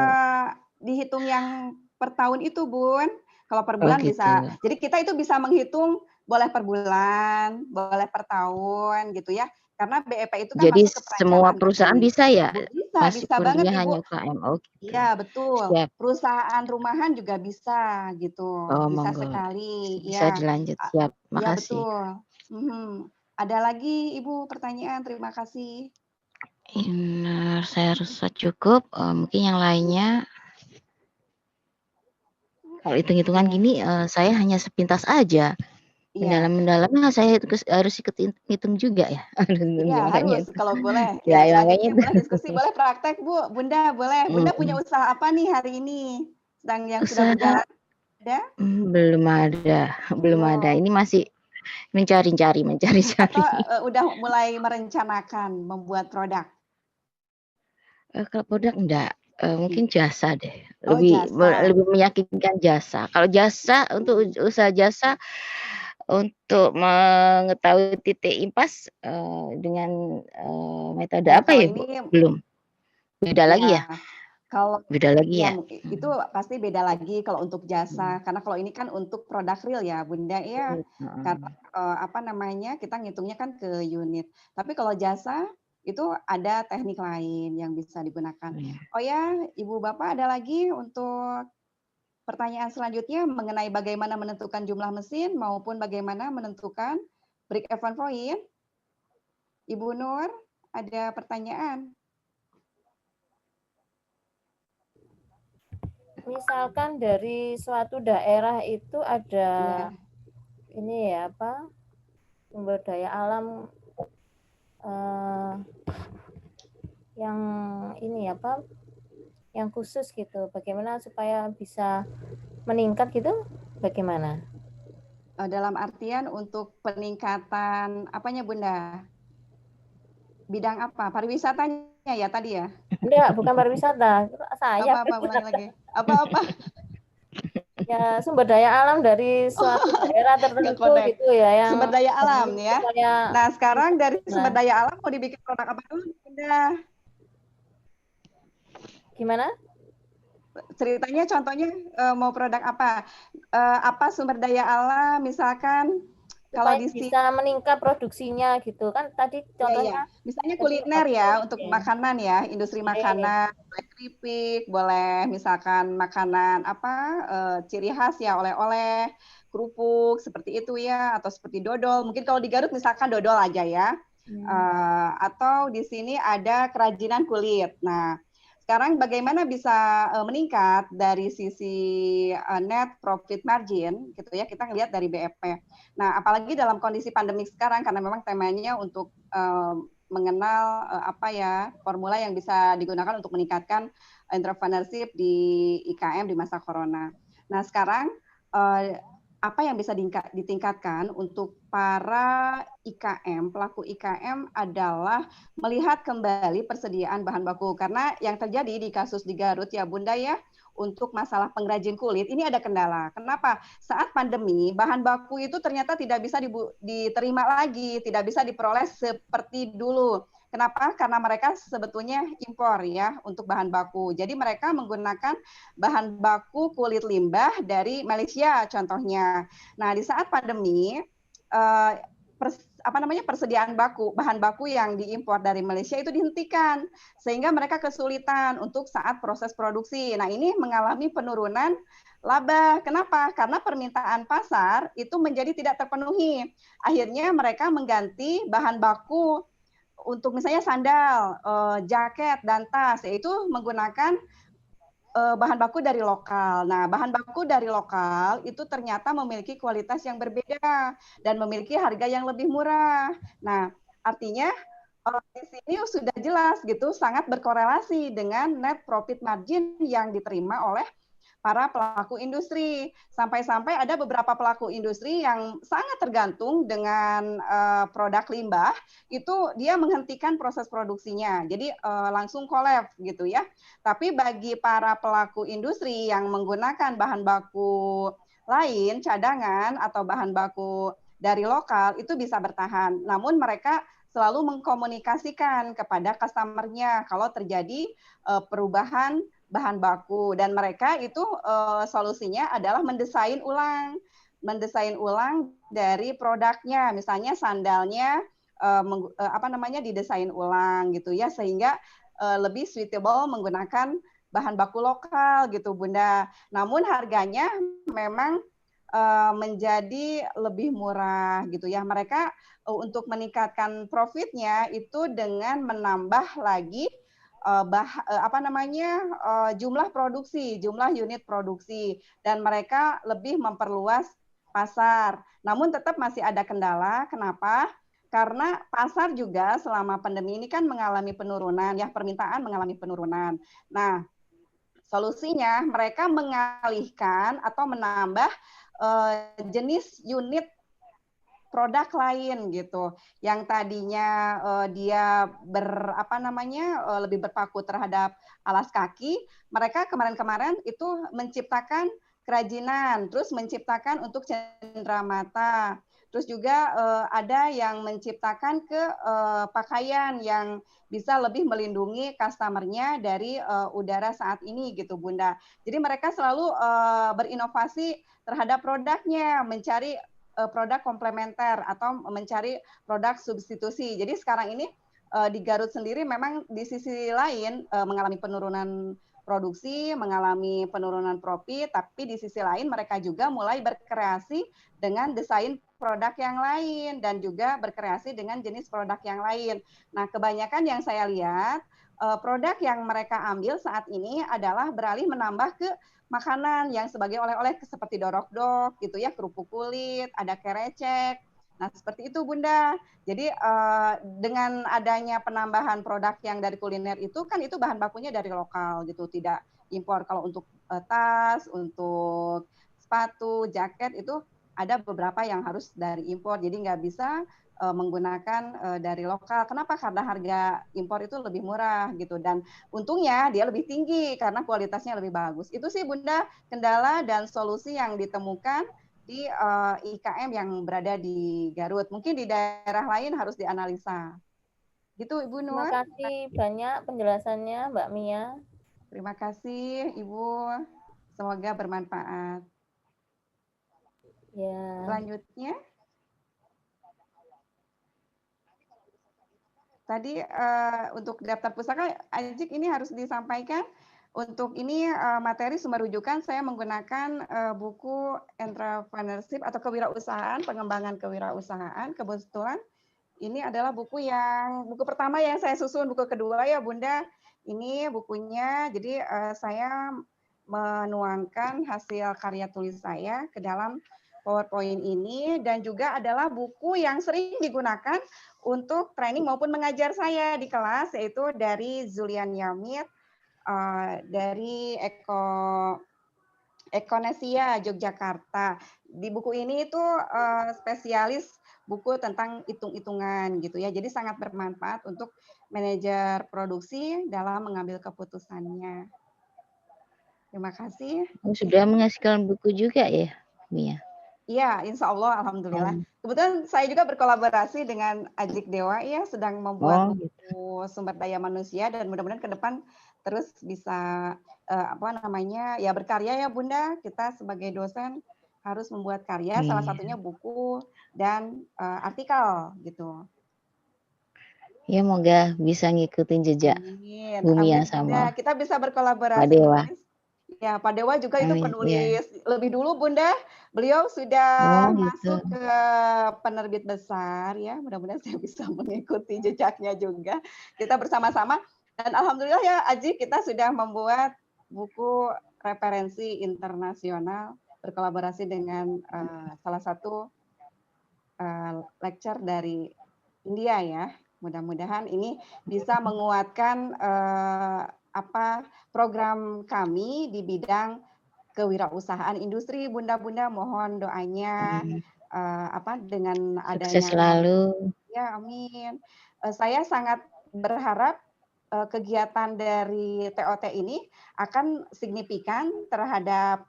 dihitung yang per tahun itu Bun. Kalau per Oh bulan gitu. bisa. Jadi kita itu bisa menghitung boleh per bulan, boleh per tahun gitu ya. Karena BEP itu kan Jadi masuk ke semua perencanaan perusahaan ekonomi. bisa ya? Masih Bisa banget kuliah Ibu. hanya UKM. Oh gitu. Iya, betul. Siap. Perusahaan rumahan juga bisa gitu. Oh Bisa monggo. sekali. Bisa Ya. dilanjut. Siap. Iya, Makasih. betul. Ada lagi Ibu pertanyaan? Terima kasih. Saya rasa cukup. Mungkin yang lainnya, kalau hitung-hitungan Iya. gini, saya hanya sepintas aja. Iya. Mendalam-mendalamnya saya harus ikut hitung juga ya. Iya, Makanya harus itu. kalau boleh. Ya, Ya, makanya selanjutnya itu. boleh diskusi, boleh praktek, Bu. Bunda boleh. Bunda punya usaha apa nih hari ini? Yang sudah Usaha berjalan? Ada? belum ada. Belum. Ini masih mencari-cari. Atau udah mulai merencanakan membuat produk? Kalau produk enggak, mungkin jasa deh. Oh, jasa. Lebih meyakinkan jasa. Kalau jasa untuk usaha jasa untuk mengetahui titik impas dengan metode Ya, apa kalau ya, Bu? ini Belum. Beda lagi ya? kalau Beda lagi ya? itu pasti beda lagi kalau untuk jasa. Karena kalau ini kan untuk produk real ya, Bunda ya. Karena apa namanya, kita ngitungnya kan ke unit. Tapi kalau jasa itu ada teknik lain yang bisa digunakan. Oh ya, Ibu Bapak ada lagi untuk pertanyaan selanjutnya mengenai bagaimana menentukan jumlah mesin maupun bagaimana menentukan break even point? Ibu Nur, ada pertanyaan? Misalkan dari suatu daerah itu ada ini ya apa sumber daya alam yang ini apa yang khusus gitu. Bagaimana supaya bisa meningkat gitu? Bagaimana? Dalam artian untuk peningkatan apanya Bunda? Bidang apa? Pariwisatanya ya tadi ya? Enggak, bukan pariwisata. Saya Apa ulangi lagi. Apa? Ya sumber daya alam dari suatu daerah tertentu gitu ya yang sumber daya alam ya. Nah, sekarang dari sumber daya alam mau dibikin produk apa dulu Bunda? Gimana? Ceritanya contohnya mau produk apa? Apa sumber daya alam misalkan Supaya kalau di bisa meningkat produksinya gitu kan tadi contohnya misalnya kuliner ya untuk makanan ya, industri makanan, boleh keripik, boleh misalkan makanan apa ciri khas ya, oleh-oleh, kerupuk seperti itu ya, atau seperti dodol. Mungkin kalau di Garut misalkan dodol aja ya. Atau di sini ada kerajinan kulit. Nah, sekarang bagaimana bisa meningkat dari sisi net profit margin gitu ya, kita ngelihat dari BEP. Nah, apalagi dalam kondisi pandemik sekarang karena memang temanya untuk mengenal apa ya formula yang bisa digunakan untuk meningkatkan entrepreneurship di IKM di masa corona. Nah, sekarang apa yang bisa ditingkatkan untuk para IKM, pelaku IKM adalah melihat kembali persediaan bahan baku. Karena yang terjadi di kasus di Garut ya Bunda ya, untuk masalah pengrajin kulit, ini ada kendala. Kenapa? Saat pandemi, bahan baku itu ternyata tidak bisa diterima lagi, tidak bisa diperoleh seperti dulu. Kenapa? Karena mereka sebetulnya impor ya untuk bahan baku. Jadi mereka menggunakan bahan baku kulit limbah dari Malaysia contohnya. Nah, di saat pandemi persediaan bahan baku yang diimpor dari Malaysia itu dihentikan sehingga mereka kesulitan untuk saat proses produksi. Nah, ini mengalami penurunan laba. Kenapa? Karena permintaan pasar itu menjadi tidak terpenuhi. Akhirnya mereka mengganti bahan baku untuk misalnya sandal, jaket, dan tas, yaitu menggunakan bahan baku dari lokal. Nah, bahan baku dari lokal itu ternyata memiliki kualitas yang berbeda dan memiliki harga yang lebih murah. Nah, artinya di sini sudah jelas gitu, sangat berkorelasi dengan net profit margin yang diterima oleh para pelaku industri. Sampai-sampai ada beberapa pelaku industri yang sangat tergantung dengan produk limbah, itu dia menghentikan proses produksinya. Jadi langsung collapse gitu ya. Tapi bagi para pelaku industri yang menggunakan bahan baku lain, cadangan atau bahan baku dari lokal, itu bisa bertahan. Namun mereka selalu mengkomunikasikan kepada customer-nya kalau terjadi perubahan bahan baku, dan mereka itu solusinya adalah mendesain ulang dari produknya, misalnya sandalnya didesain ulang gitu ya, sehingga lebih suitable menggunakan bahan baku lokal gitu Bunda. Namun harganya memang menjadi lebih murah gitu ya. Mereka untuk meningkatkan profitnya itu dengan menambah lagi jumlah unit produksi, dan mereka lebih memperluas pasar. Namun tetap masih ada kendala. Kenapa? Karena pasar juga selama pandemi ini kan mengalami penurunan, ya, permintaan mengalami penurunan. Nah, solusinya mereka mengalihkan atau menambah jenis unit produk lain gitu, yang tadinya dia lebih berpaku terhadap alas kaki, mereka kemarin-kemarin itu menciptakan kerajinan, terus menciptakan untuk cenderamata, terus juga ada yang menciptakan pakaian yang bisa lebih melindungi customer-nya dari udara saat ini gitu Bunda. Jadi mereka selalu berinovasi terhadap produknya, mencari produk komplementer atau mencari produk substitusi. Jadi sekarang ini di Garut sendiri memang di sisi lain mengalami penurunan produksi, mengalami penurunan profit, tapi di sisi lain mereka juga mulai berkreasi dengan desain produk yang lain dan juga berkreasi dengan jenis produk yang lain. Nah, kebanyakan yang saya lihat produk yang mereka ambil saat ini adalah beralih menambah ke makanan yang sebagai oleh-oleh seperti dorok-dok gitu ya, kerupuk kulit, ada kerecek. Nah, seperti itu Bunda. Jadi dengan adanya penambahan produk yang dari kuliner itu kan itu bahan bakunya dari lokal gitu, tidak impor. Kalau untuk tas, untuk sepatu, jaket itu ada beberapa yang harus dari impor. Jadi nggak bisa menggunakan dari lokal. Kenapa? Karena harga impor itu lebih murah gitu, dan untungnya dia lebih tinggi karena kualitasnya lebih bagus. Itu sih Bunda kendala dan solusi yang ditemukan di IKM yang berada di Garut. Mungkin di daerah lain harus dianalisa. Gitu Ibu Terima Nur. kasih banyak penjelasannya Mbak Mia. Terima kasih Ibu. Semoga bermanfaat. Ya. Selanjutnya. Tadi untuk daftar pustaka, Ajik ini harus disampaikan. Untuk ini materi sumber rujukan saya menggunakan buku entrepreneurship atau kewirausahaan, pengembangan kewirausahaan. Kebetulan ini adalah buku pertama yang saya susun, buku kedua ya Bunda. Ini bukunya, jadi saya menuangkan hasil karya tulis saya ke dalam PowerPoint ini, dan juga adalah buku yang sering digunakan untuk training maupun mengajar saya di kelas, yaitu dari Zulian Yamit, dari Ekonesia Yogyakarta. Di buku ini itu spesialis buku tentang hitung-hitungan gitu ya. Jadi sangat bermanfaat untuk manajer produksi dalam mengambil keputusannya. Terima kasih. Sudah menghasilkan buku juga ya, Mia? Iya, insya Allah, alhamdulillah. Kebetulan saya juga berkolaborasi dengan Ajik Dewa ya, sedang membuat buku sumber daya manusia, dan mudah-mudahan ke depan terus bisa berkarya ya Bunda. Kita sebagai dosen harus membuat karya, salah satunya buku dan artikel gitu. Ya, moga bisa ngikutin jejak Bu Mia sama kita bisa berkolaborasi. Pak Dewa. Ya, Pak Dewa juga itu penulis lebih dulu Bunda. Beliau sudah masuk ke penerbit besar ya. Mudah-mudahan saya bisa mengikuti jejaknya juga. Kita bersama-sama, dan alhamdulillah ya Aji, kita sudah membuat buku referensi internasional berkolaborasi dengan salah satu lecturer dari India ya. Mudah-mudahan ini bisa menguatkan program kami di bidang kewirausahaan industri. Bunda-bunda mohon doanya dengan adanya. Sukses selalu. Ya, amin. Saya sangat berharap kegiatan dari TOT ini akan signifikan terhadap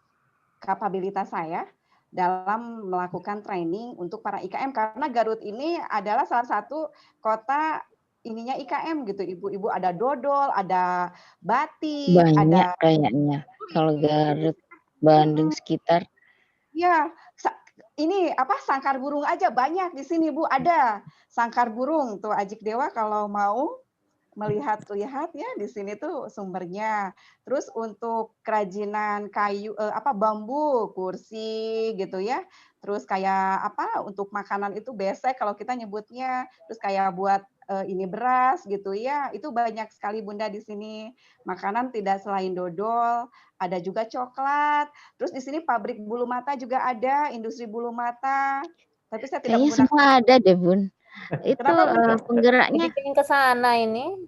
kapabilitas saya dalam melakukan training untuk para IKM, karena Garut ini adalah salah satu kota ininya IKM gitu, Ibu. Ada dodol, ada batik, Banyak ada kayaknya. Kalau Garut, Bandung sekitar. ya, ini apa sangkar burung aja banyak di sini Bu, ada sangkar burung tuh Ajik Dewa kalau mau melihat-lihat ya di sini tuh sumbernya. Terus untuk kerajinan kayu bambu, kursi gitu ya. Terus kayak apa untuk makanan itu besek kalau kita nyebutnya. Terus kayak buat ini beras gitu ya. Itu banyak sekali Bunda di sini. Makanan tidak selain dodol, ada juga coklat. Terus di sini pabrik bulu mata juga ada, industri bulu mata. Tapi saya tidak Kayaknya menggunakan. semua ada deh, Bun. Itu Kenapa Bunda? penggeraknya, Dibikin ke sana ini.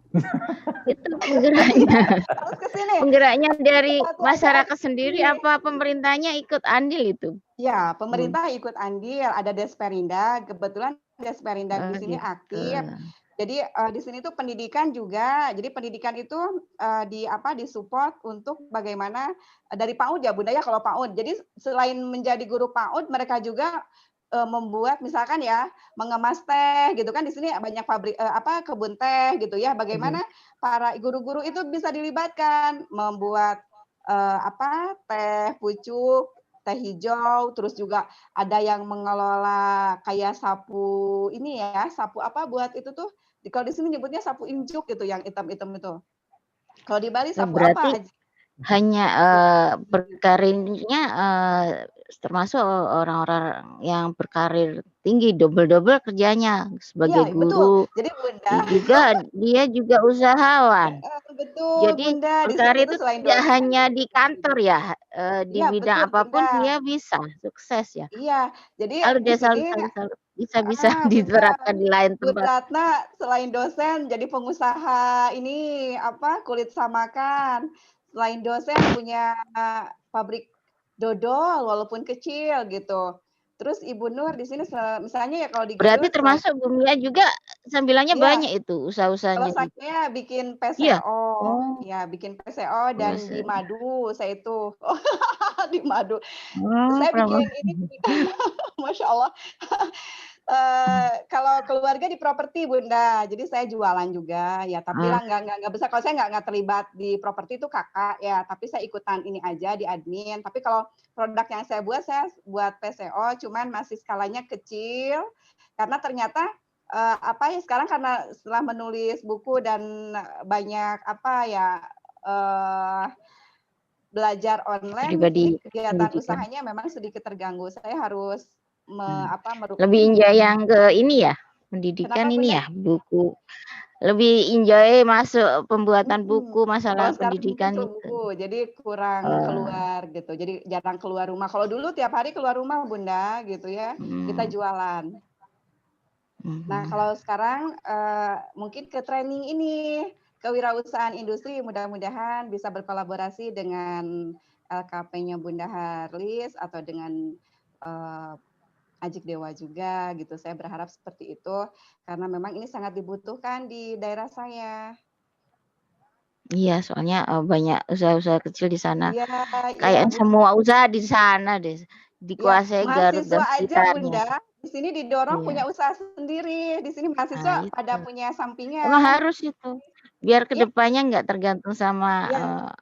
itu penggeraknya. Harus ke sini. Penggeraknya dari Satu aja masyarakat di sendiri sini. apa pemerintahnya ikut andil itu? Ya, pemerintah ikut andil, ada Desperinda, kebetulan Desperinda di Oh sini gitu. aktif. Jadi di sini tuh pendidikan juga. Jadi pendidikan itu disupport untuk bagaimana dari PAUD ya Bunda ya kalau PAUD. Jadi selain menjadi guru PAUD, mereka juga membuat misalkan ya mengemas teh gitu kan di sini banyak pabrik kebun teh gitu ya. Bagaimana para guru-guru itu bisa dilibatkan membuat teh pucuk, teh hijau, terus juga ada yang mengelola kayak sapu ini ya, sapu apa buat itu tuh, kalau di sini nyebutnya sapu injuk gitu yang hitam-hitam itu. Kalau di Bali sapu Berarti apa? hanya berkarirnya termasuk orang-orang yang berkarir tinggi, double-double kerjanya sebagai Iya, betul. guru. Jadi Bunda, Dia juga usahawan. betul Jadi Bunda, di sini berkarir itu itu selain tidak dosen. hanya di kantor ya, di Iya, bidang betul apapun Bunda. dia bisa sukses ya. Iya, jadi Salut di deh, sini salut. Bisa Bunda, diterapkan di lain Bu tempat. Ratna selain dosen jadi pengusaha ini kulit samakan. Selain dosen punya pabrik dodol walaupun kecil gitu. Terus Ibu Nur di sini misalnya ya kalau di Berarti Garut selain termasuk Bumia juga sambilannya iya, banyak itu kalau usaha-usahanya juga. saya bikin Iya. PCO, Oh, ya bikin PCO dan di bahasa. madu saya itu di madu. Oh, Saya kenapa? bikin ini, Masya Allah. Kalau keluarga di properti Bunda, jadi saya jualan juga ya. Tapi lah nggak besar. Kalau saya nggak terlibat di properti itu kakak ya. Tapi saya ikutan ini aja di admin. Tapi kalau produk yang saya buat PCO, cuman masih skalanya kecil. Karena ternyata sekarang karena setelah menulis buku dan banyak belajar online, di sini Pribadi kegiatan pendidikan. usahanya memang sedikit terganggu. Saya harus Lebih enjoy yang ke ini ya, pendidikan Kenapa ini Bunda? ya, buku. Lebih enjoy masuk pembuatan buku, Kalau masalah sekarang pendidikan ke itu. buku, jadi kurang keluar gitu. Jadi jarang keluar rumah. Kalau dulu tiap hari keluar rumah Bunda gitu ya, kita jualan. Nah kalau sekarang mungkin ke training ini, kewirausahaan industri mudah-mudahan bisa berkolaborasi dengan LKP-nya Bunda Harlis atau dengan Ajik Dewa juga gitu. Saya berharap seperti itu karena memang ini sangat dibutuhkan di daerah saya. Iya, soalnya banyak usaha-usaha kecil di sana. Iya, Kayaknya Bu. semua usaha di sana deh, Ya, dikuasai Garut mahasiswa dan aja sekitarnya. Bunda, di sini didorong Iya. punya usaha sendiri. Di sini Nah, mahasiswa itu. pada punya Emang sampingan. harus itu. Biar Iya, kedepannya nggak tergantung sama iya,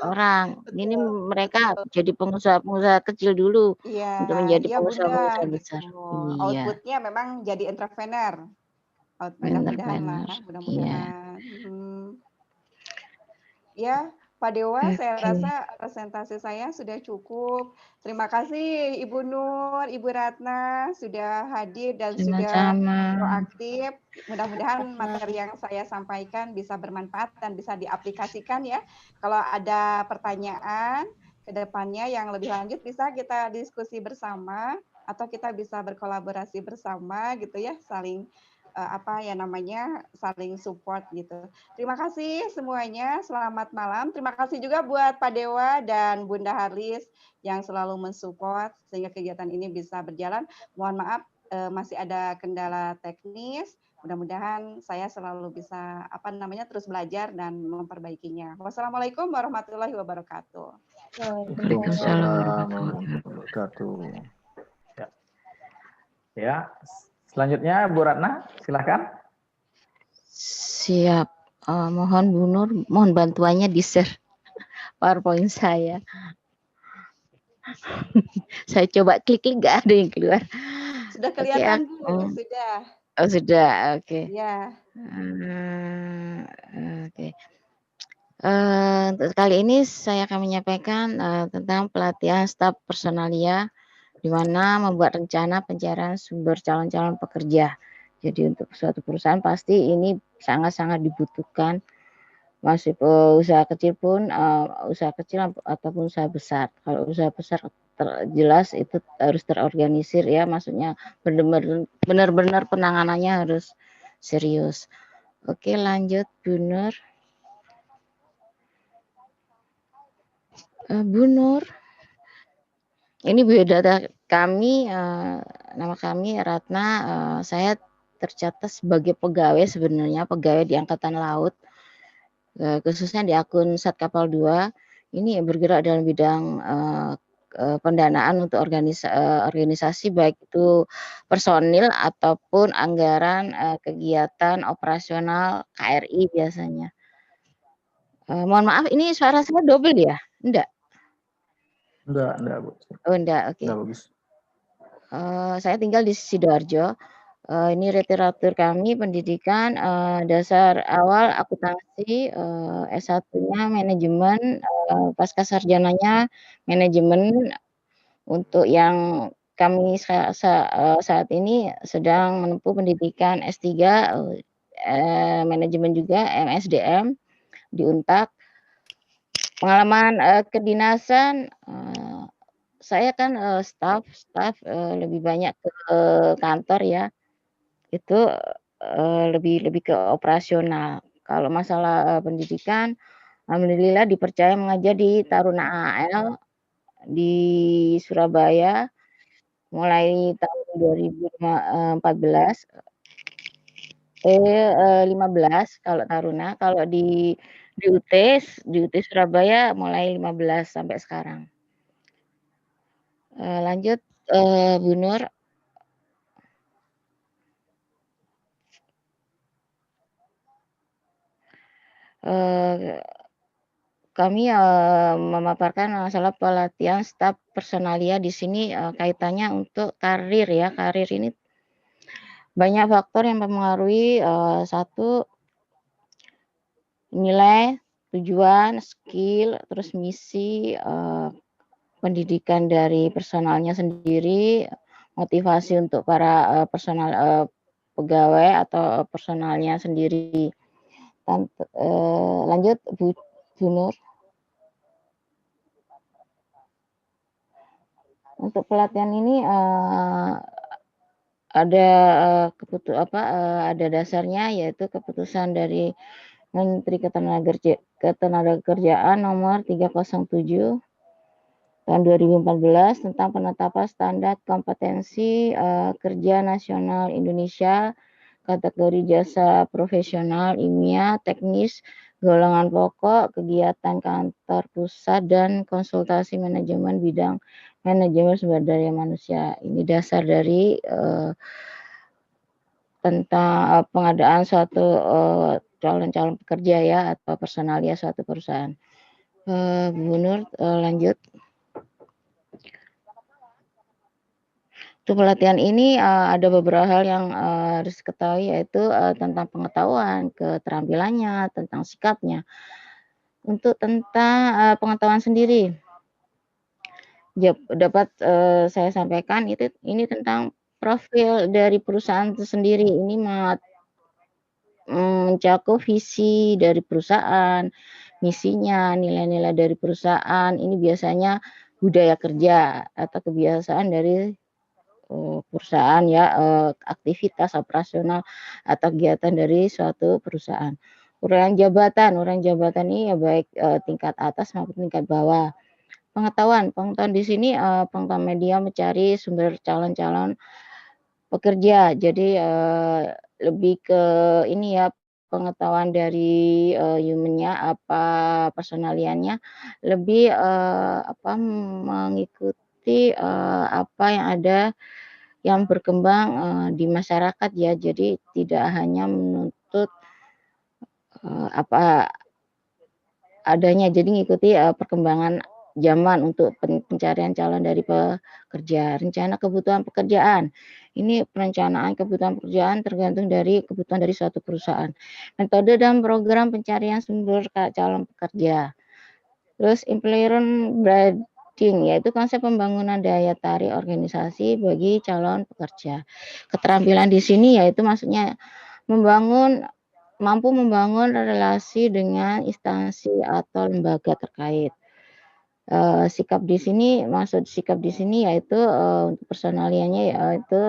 orang. Ini betul, mereka betul. jadi pengusaha-pengusaha kecil dulu Iya, untuk menjadi iya Bunda pengusaha-pengusaha gitu. besar. Iya, Outputnya memang jadi entrepreneur. Mudah-mudahan lah, benar-benar. Iya. mudah-mudahan. Ya, Pak Dewa, saya Oke. rasa presentasi saya sudah cukup. Terima kasih Ibu Nur, Ibu Ratna sudah hadir dan sudah Sama-sama. proaktif. Mudah-mudahan materi yang saya sampaikan bisa bermanfaat dan bisa diaplikasikan ya. Kalau ada pertanyaan ke depannya yang lebih lanjut bisa kita diskusi bersama atau kita bisa berkolaborasi bersama gitu ya, saling saling support gitu. Terima kasih semuanya, selamat malam. Terima kasih juga buat Pak Dewa dan Bunda Harlis yang selalu mensupport sehingga kegiatan ini bisa berjalan. Mohon maaf masih ada kendala teknis. Mudah-mudahan saya selalu bisa terus belajar dan memperbaikinya. Wassalamualaikum warahmatullahi wabarakatuh. Waalaikumsalam warahmatullahi wabarakatuh. Ya, selanjutnya Bu Ratna, silakan. Siap. Mohon Bu Nur, mohon bantuannya di-share PowerPoint saya. Saya coba klik-klik nggak ada yang keluar. Sudah Oke, kelihatan Bu, sudah. oh sudah, oke. Ya. Oke. Untuk kali ini saya akan menyampaikan tentang pelatihan staf personalia, di mana membuat rencana pencarian sumber calon-calon pekerja. Jadi untuk suatu perusahaan pasti ini sangat-sangat dibutuhkan, masih usaha kecil pun, usaha kecil ataupun usaha besar. Kalau usaha besar jelas itu harus terorganisir ya, maksudnya benar-benar penanganannya harus serius. Oke, lanjut Bu Nur. Bu Nur, ini biodata kami, nama kami Ratna, saya tercatat sebagai pegawai sebenarnya, pegawai di Angkatan Laut, khususnya di akun Sat Kapal 2, ini bergerak dalam bidang pendanaan untuk organisasi baik itu personil ataupun anggaran kegiatan operasional KRI biasanya. Mohon maaf ini suara saya double ya? Enggak? Enggak, Bu. Oh enggak, oke. Enggak bagus. Saya tinggal di Sidoarjo. Ini literatur kami pendidikan dasar awal akuntansi, S1-nya manajemen, pasca sarjananya manajemen. Untuk yang kami saat ini sedang menempuh pendidikan S3, manajemen juga MSDM di Untak. Pengalaman kedinasan, saya kan staf lebih banyak ke kantor ya. Itu lebih ke operasional. Kalau masalah pendidikan, alhamdulillah dipercaya mengajar di Taruna AL di Surabaya mulai tahun 2014, 15 kalau Taruna, kalau di UT Surabaya mulai 15 sampai sekarang. Lanjut Bu Nur. Kami memaparkan masalah pelatihan staf personalia di sini kaitannya untuk karir ya. Karir ini banyak faktor yang mempengaruhi, satu nilai, tujuan, skill, terus misi, pendidikan dari personalnya sendiri, motivasi untuk para personal pegawai atau personalnya sendiri. Lanjut Bu Nur. Untuk pelatihan ini ada ada dasarnya yaitu keputusan dari Menteri Ketenagakerjaan nomor 307 tahun 2014 tentang penetapan standar kompetensi kerja nasional Indonesia kategori jasa profesional, ilmiah, teknis, golongan pokok, kegiatan kantor pusat, dan konsultasi manajemen bidang manajemen sumber daya manusia. Ini dasar dari tentang pengadaan suatu calon-calon pekerja ya atau personalia suatu perusahaan. Bu Nur, lanjut. Untuk pelatihan ini ada beberapa hal yang harus diketahui yaitu tentang pengetahuan, keterampilannya, tentang sikapnya. Untuk tentang pengetahuan sendiri, dapat saya sampaikan ini tentang profil dari perusahaan itu sendiri. Ini mencakup visi dari perusahaan, misinya, nilai-nilai dari perusahaan. Ini biasanya budaya kerja atau kebiasaan dari perusahaan ya, aktivitas operasional atau kegiatan dari suatu perusahaan. Uraian jabatan ini ya baik tingkat atas maupun tingkat bawah. Pengetahuan di sini pengetahuan media mencari sumber calon-calon pekerja. Jadi lebih ke ini ya, pengetahuan dari human-nya personaliannya lebih mengikuti apa yang ada yang berkembang di masyarakat ya. Jadi tidak hanya menuntut apa adanya. Jadi ngikuti perkembangan zaman untuk pencarian calon dari pekerja. Rencana kebutuhan pekerjaan. Ini perencanaan kebutuhan pekerjaan tergantung dari kebutuhan dari suatu perusahaan. Metode dan program pencarian sumber calon pekerja. Terus employer branding, yaitu konsep pembangunan daya tarik organisasi bagi calon pekerja. Keterampilan di sini yaitu maksudnya mampu membangun relasi dengan instansi atau lembaga terkait. Sikap di sini, maksud sikap di sini yaitu untuk personaliannya yaitu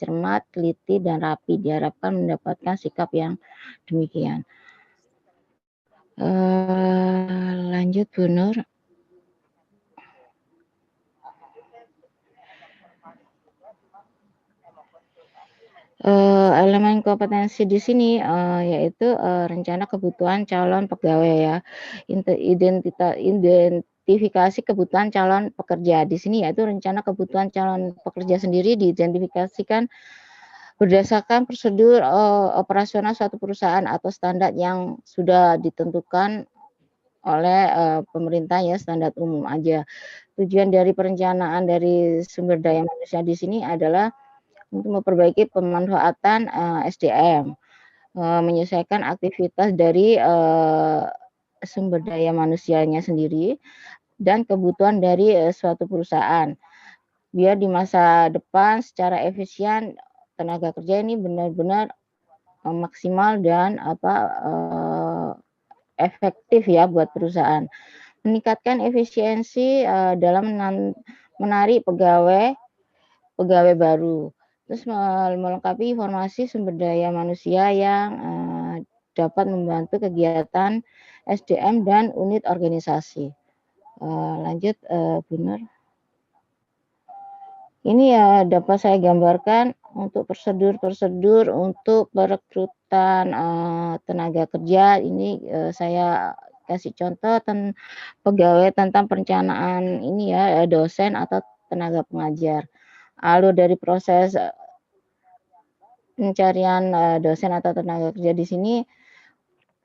cermat, teliti, dan rapi. Diharapkan mendapatkan sikap yang demikian. Lanjut Bu Nur. Elemen kompetensi di sini yaitu rencana kebutuhan calon pegawai ya, identifikasi kebutuhan calon pekerja. Di sini yaitu rencana kebutuhan calon pekerja sendiri diidentifikasikan berdasarkan prosedur operasional suatu perusahaan atau standar yang sudah ditentukan oleh pemerintah ya, standar umum aja. Tujuan dari perencanaan dari sumber daya manusia di sini adalah untuk memperbaiki pemanfaatan SDM, menyesuaikan aktivitas dari sumber daya manusianya sendiri dan kebutuhan dari suatu perusahaan. Biar di masa depan secara efisien tenaga kerja ini benar-benar maksimal dan efektif ya buat perusahaan. Meningkatkan efisiensi dalam menarik pegawai baru. Terus melengkapi informasi sumber daya manusia yang dapat membantu kegiatan SDM dan unit organisasi. Lanjut Bu Nur. Ini ya dapat saya gambarkan untuk prosedur untuk perekrutan tenaga kerja. Ini saya kasih contoh pegawai tentang perencanaan ini ya, dosen atau tenaga pengajar. Alur dari proses pencarian dosen atau tenaga kerja di sini,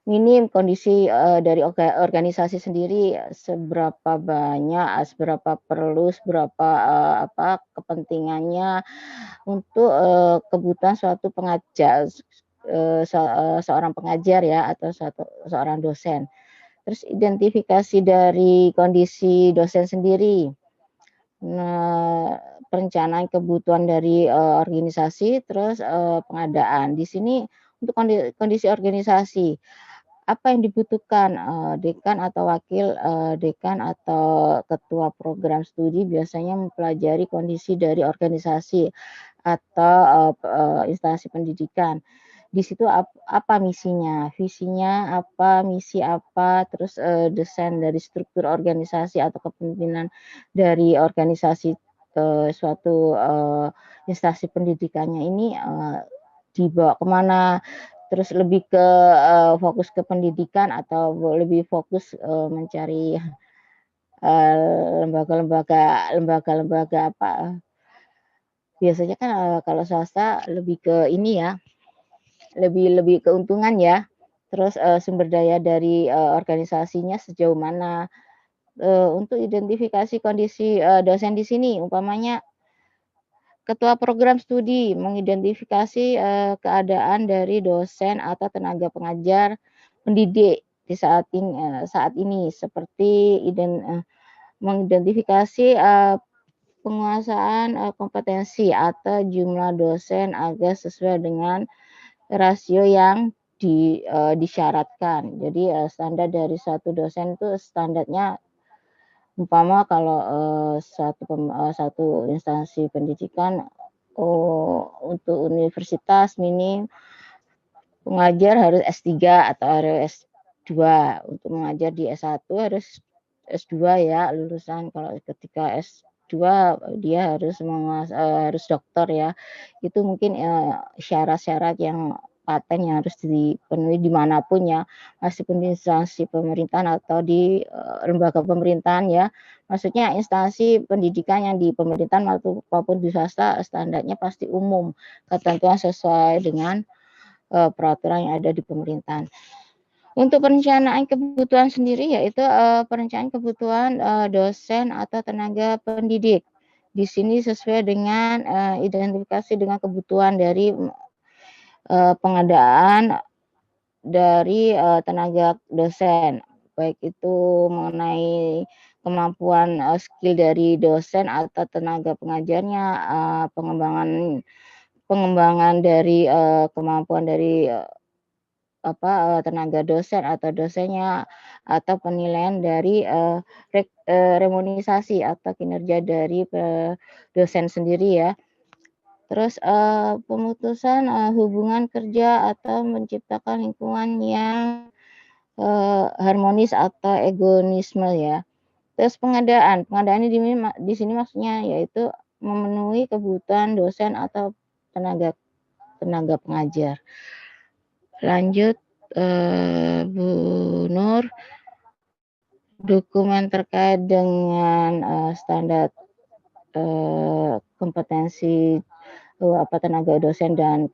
ini kondisi dari organisasi sendiri seberapa banyak, seberapa perlu, seberapa kepentingannya untuk kebutuhan suatu pengajar, seorang pengajar ya atau seorang dosen. Terus identifikasi dari kondisi dosen sendiri. Nah, perencanaan kebutuhan dari organisasi, terus pengadaan. Di sini untuk kondisi organisasi, apa yang dibutuhkan dekan atau wakil dekan atau ketua program studi biasanya mempelajari kondisi dari organisasi atau instansi pendidikan. Di situ apa misinya, visinya apa, misi apa, terus desain dari struktur organisasi atau kepemimpinan dari organisasi suatu instansi pendidikannya ini dibawa kemana, terus lebih ke fokus ke pendidikan atau lebih fokus mencari lembaga-lembaga apa. Biasanya kan kalau swasta lebih ke ini ya, lebih keuntungan ya. Terus sumber daya dari organisasinya sejauh mana. Untuk identifikasi kondisi dosen di sini, umpamanya ketua program studi mengidentifikasi keadaan dari dosen atau tenaga pengajar pendidik di saat ini seperti mengidentifikasi penguasaan kompetensi atau jumlah dosen agar sesuai dengan rasio yang disyaratkan. Jadi standar dari suatu dosen itu standarnya umpama kalau satu instansi pendidikan untuk universitas minim pengajar harus S3 atau harus S2. Untuk mengajar di S1 harus S2 ya lulusan. Kalau ketika S2 dia harus dokter ya. Itu mungkin syarat-syarat yang paten yang harus dipenuhi dimanapun ya, meskipun di instansi pemerintahan atau di lembaga pemerintahan ya. Maksudnya instansi pendidikan yang di pemerintahan maupun di swasta standarnya pasti umum, ketentuan sesuai dengan peraturan yang ada di pemerintahan. Untuk perencanaan kebutuhan sendiri yaitu perencanaan kebutuhan dosen atau tenaga pendidik. Di sini sesuai dengan identifikasi dengan kebutuhan dari pengadaan dari tenaga dosen, baik itu mengenai kemampuan skill dari dosen atau tenaga pengajarnya, pengembangan dari kemampuan dari tenaga dosen atau dosennya, atau penilaian dari remunerasi atau kinerja dari dosen sendiri ya. Terus pemutusan hubungan kerja atau menciptakan lingkungan yang harmonis atau egoisme ya. Terus pengadaan di sini maksudnya yaitu memenuhi kebutuhan dosen atau tenaga pengajar. Lanjut Bu Nur, dokumen terkait dengan standar kompetensi tenaga dosen dan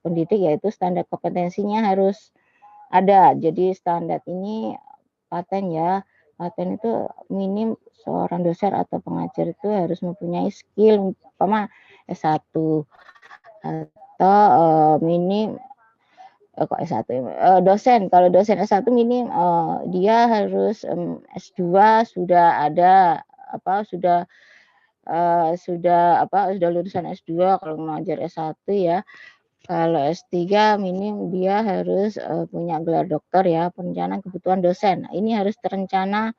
pendidik, yaitu standar kompetensinya harus ada. Jadi standar ini paten ya. Paten itu minim seorang dosen atau pengajar itu harus mempunyai skill umpama S1 atau minim kok S1 dosen. Kalau dosen S1 minim dia harus S2 sudah ada sudah lulusan S2 kalau mengajar S1 ya. Kalau S3 minim dia harus punya gelar dokter ya. Perencanaan kebutuhan dosen. Ini harus terencana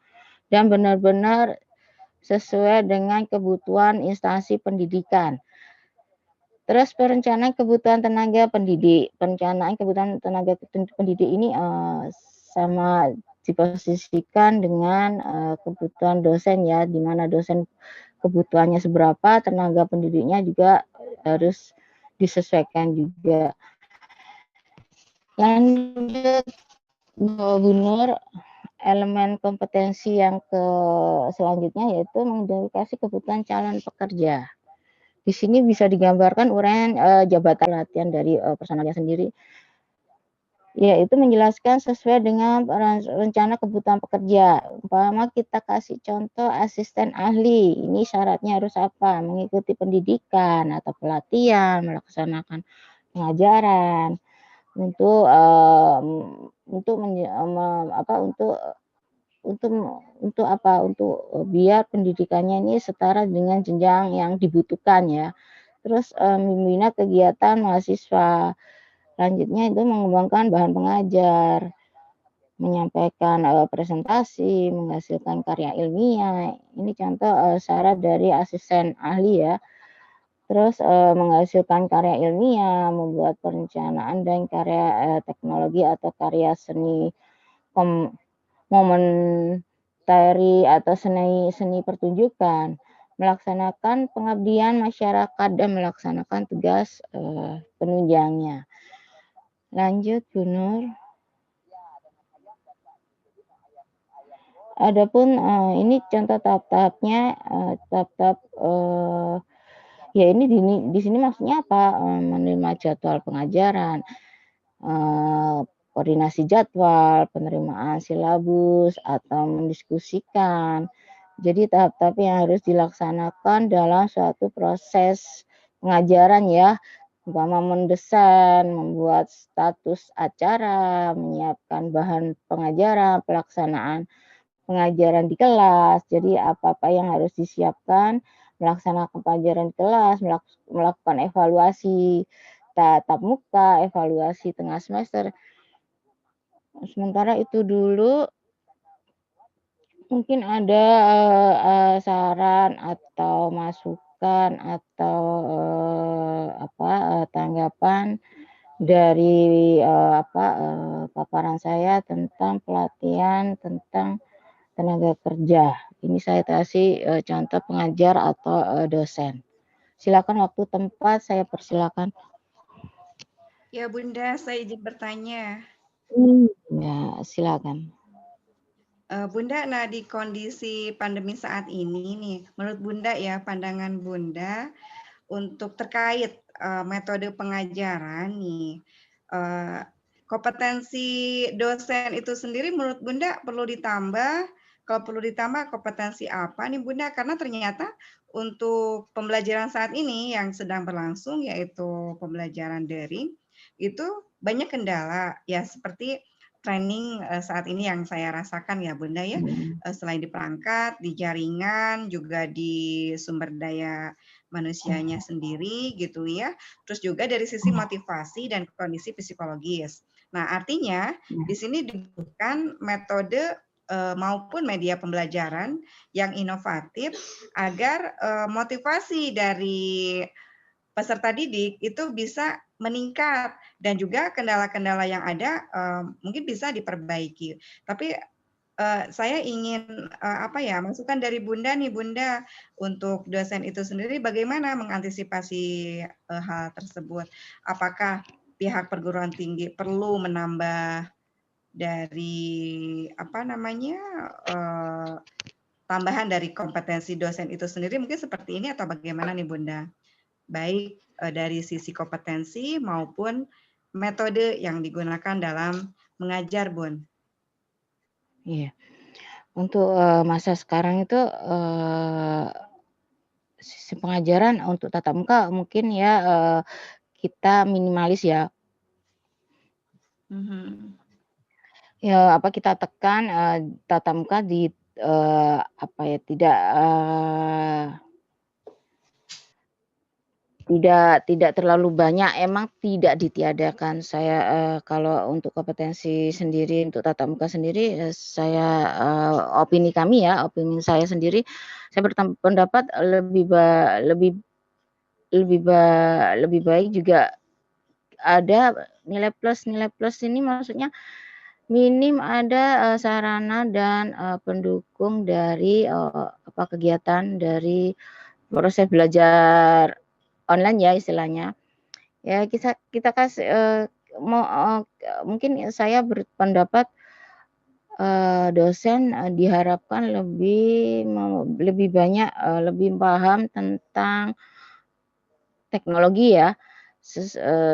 dan benar-benar sesuai dengan kebutuhan instansi pendidikan. Terus perencanaan kebutuhan tenaga pendidik. Perencanaan kebutuhan tenaga pendidik ini sama diposisikan dengan kebutuhan dosen ya, di mana dosen kebutuhannya seberapa, tenaga pendidiknya juga harus disesuaikan juga. Lanjut Bu Nur, elemen kompetensi yang selanjutnya yaitu mengidentifikasi kebutuhan calon pekerja. Di sini bisa digambarkan uraian jabatan latihan dari personalnya sendiri, yaitu menjelaskan sesuai dengan rencana kebutuhan pekerja. Umpama kita kasih contoh asisten ahli, ini syaratnya harus apa? Mengikuti pendidikan atau pelatihan, melaksanakan pengajaran untuk biar pendidikannya ini setara dengan jenjang yang dibutuhkan ya. Terus membina kegiatan mahasiswa. Selanjutnya itu mengembangkan bahan pengajar, menyampaikan presentasi, menghasilkan karya ilmiah. Ini contoh syarat dari asisten ahli ya. Terus menghasilkan karya ilmiah, membuat perencanaan dan karya teknologi atau karya seni momentari atau seni pertunjukan, melaksanakan pengabdian masyarakat dan melaksanakan tugas penunjangnya. Lanjut Bu Nur. Adapun ini contoh tahap-tahapnya, ya ini di sini maksudnya apa? Menerima jadwal pengajaran, koordinasi jadwal, penerimaan silabus atau mendiskusikan. Jadi tahap-tahap yang harus dilaksanakan dalam suatu proses pengajaran ya. Umpama mendesain, membuat status acara, menyiapkan bahan pengajaran, pelaksanaan pengajaran di kelas. Jadi apa-apa yang harus disiapkan, melaksanakan pelajaran di kelas, melakukan evaluasi tatap muka, evaluasi tengah semester. Sementara itu dulu mungkin ada saran atau masukan atau tanggapan dari paparan saya tentang pelatihan tentang tenaga kerja. Ini saya kasih contoh pengajar atau dosen. Silakan waktu tempat saya persilakan. Ya Bunda, saya izin bertanya. Ya, silakan. Bunda, nah di kondisi pandemi saat ini nih, menurut Bunda ya, pandangan Bunda untuk terkait metode pengajaran nih, kompetensi dosen itu sendiri menurut Bunda perlu ditambah? Kalau perlu ditambah kompetensi apa nih Bunda? Karena ternyata untuk pembelajaran saat ini yang sedang berlangsung yaitu pembelajaran daring itu banyak kendala ya seperti training saat ini yang saya rasakan ya Bunda ya. Selain di perangkat, di jaringan, juga di sumber daya manusianya sendiri gitu ya. Terus juga dari sisi motivasi dan kondisi psikologis. Nah, artinya di sini dibutuhkan metode maupun media pembelajaran yang inovatif agar motivasi dari peserta didik itu bisa meningkat dan juga kendala-kendala yang ada mungkin bisa diperbaiki. Tapi saya ingin masukan dari Bunda nih Bunda untuk dosen itu sendiri bagaimana mengantisipasi hal tersebut? Apakah pihak perguruan tinggi perlu menambah dari tambahan dari kompetensi dosen itu sendiri mungkin seperti ini atau bagaimana nih Bunda? Baik dari sisi kompetensi maupun metode yang digunakan dalam mengajar, Bun. Iya. Untuk masa sekarang itu sisi pengajaran untuk tatap muka mungkin ya kita minimalis ya. Ya apa kita tekan tatap muka di tidak terlalu banyak, emang tidak ditiadakan. Saya kalau untuk kompetensi sendiri untuk tatap muka sendiri saya opini saya sendiri, saya berpendapat lebih baik juga ada nilai plus ini maksudnya minim ada sarana dan pendukung dari kegiatan dari proses belajar online ya istilahnya. Ya kita kasih mungkin saya berpendapat dosen diharapkan lebih banyak lebih paham tentang teknologi ya.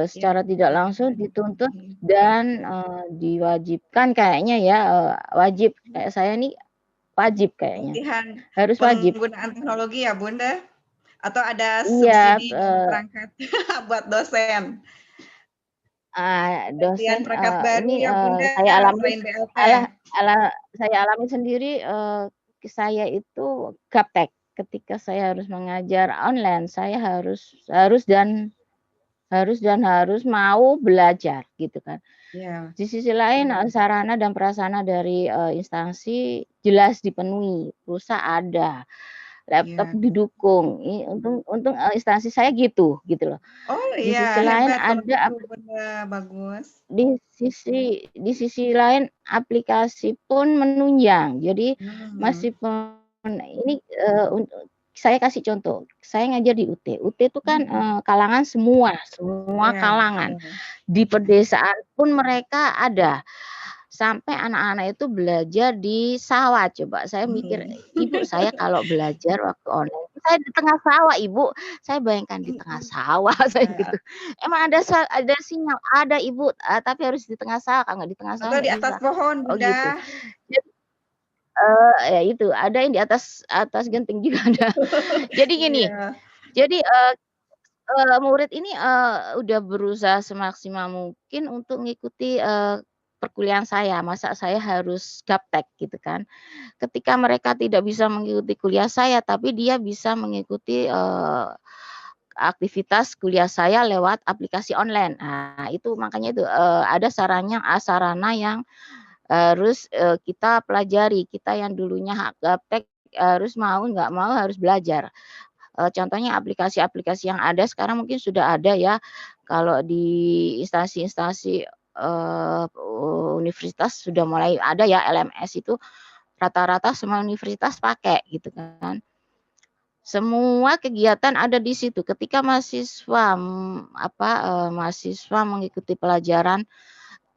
Secara tidak langsung dituntut dan diwajibkan kayaknya ya wajib kayak saya nih wajib kayaknya. Harus wajib. Penggunaan teknologi ya Bunda? Atau ada subsidi perangkat buat dosen? Dosen perangkat baru ini ya Bunda, saya alami sendiri saya itu gaptek ketika saya harus mengajar online, saya harus mau belajar gitu kan. Yeah. Di sisi lain sarana dan prasarana dari instansi jelas dipenuhi, pulsa ada, laptop didukung. Untung instansi saya gitu loh. Oh Di iya, sisi lain hebat ada bagus. Di sisi lain aplikasi pun menunjang. Jadi masih ini saya kasih contoh, saya ngajar di UT. UT itu kan kalangan semua kalangan. Di pedesaan pun mereka ada. Sampai anak-anak itu belajar di sawah. Coba saya mikir, ibu saya kalau belajar waktu online, saya di tengah sawah, Ibu. Saya bayangkan di tengah sawah saya gitu. Emang ada sinyal? Ada, Ibu, tapi harus di tengah sawah. Kalau nggak di tengah sawah atau di atas pohon, Bunda. Oh gitu. Ya itu ada yang di atas genting juga ada. Jadi gini, jadi murid ini udah berusaha semaksimal mungkin untuk mengikuti perkuliahan saya. Masa saya harus gaptek gitu kan. Ketika mereka tidak bisa mengikuti kuliah saya, tapi dia bisa mengikuti aktivitas kuliah saya lewat aplikasi online. Nah, itu makanya itu ada sarana yang harus kita pelajari. Kita yang dulunya gaptek harus nggak mau harus belajar. Contohnya aplikasi-aplikasi yang ada sekarang mungkin sudah ada ya. Kalau di instansi-instansi universitas sudah mulai ada ya LMS itu rata-rata semua universitas pakai gitu kan. Semua kegiatan ada di situ. Ketika mahasiswa mengikuti pelajaran,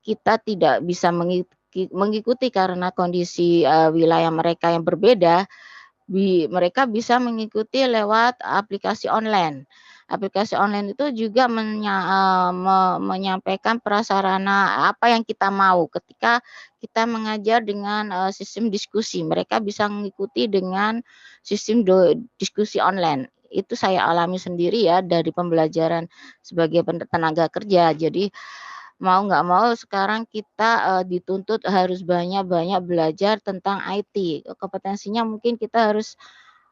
kita tidak bisa mengikuti karena kondisi wilayah mereka yang berbeda. Mereka bisa mengikuti lewat aplikasi online. Aplikasi online itu juga menyampaikan prasarana apa yang kita mau ketika kita mengajar dengan sistem diskusi. Mereka bisa mengikuti dengan sistem diskusi online. Itu saya alami sendiri ya dari pembelajaran sebagai tenaga kerja. Jadi mau nggak mau sekarang kita dituntut harus banyak-banyak belajar tentang IT. Kompetensinya mungkin kita harus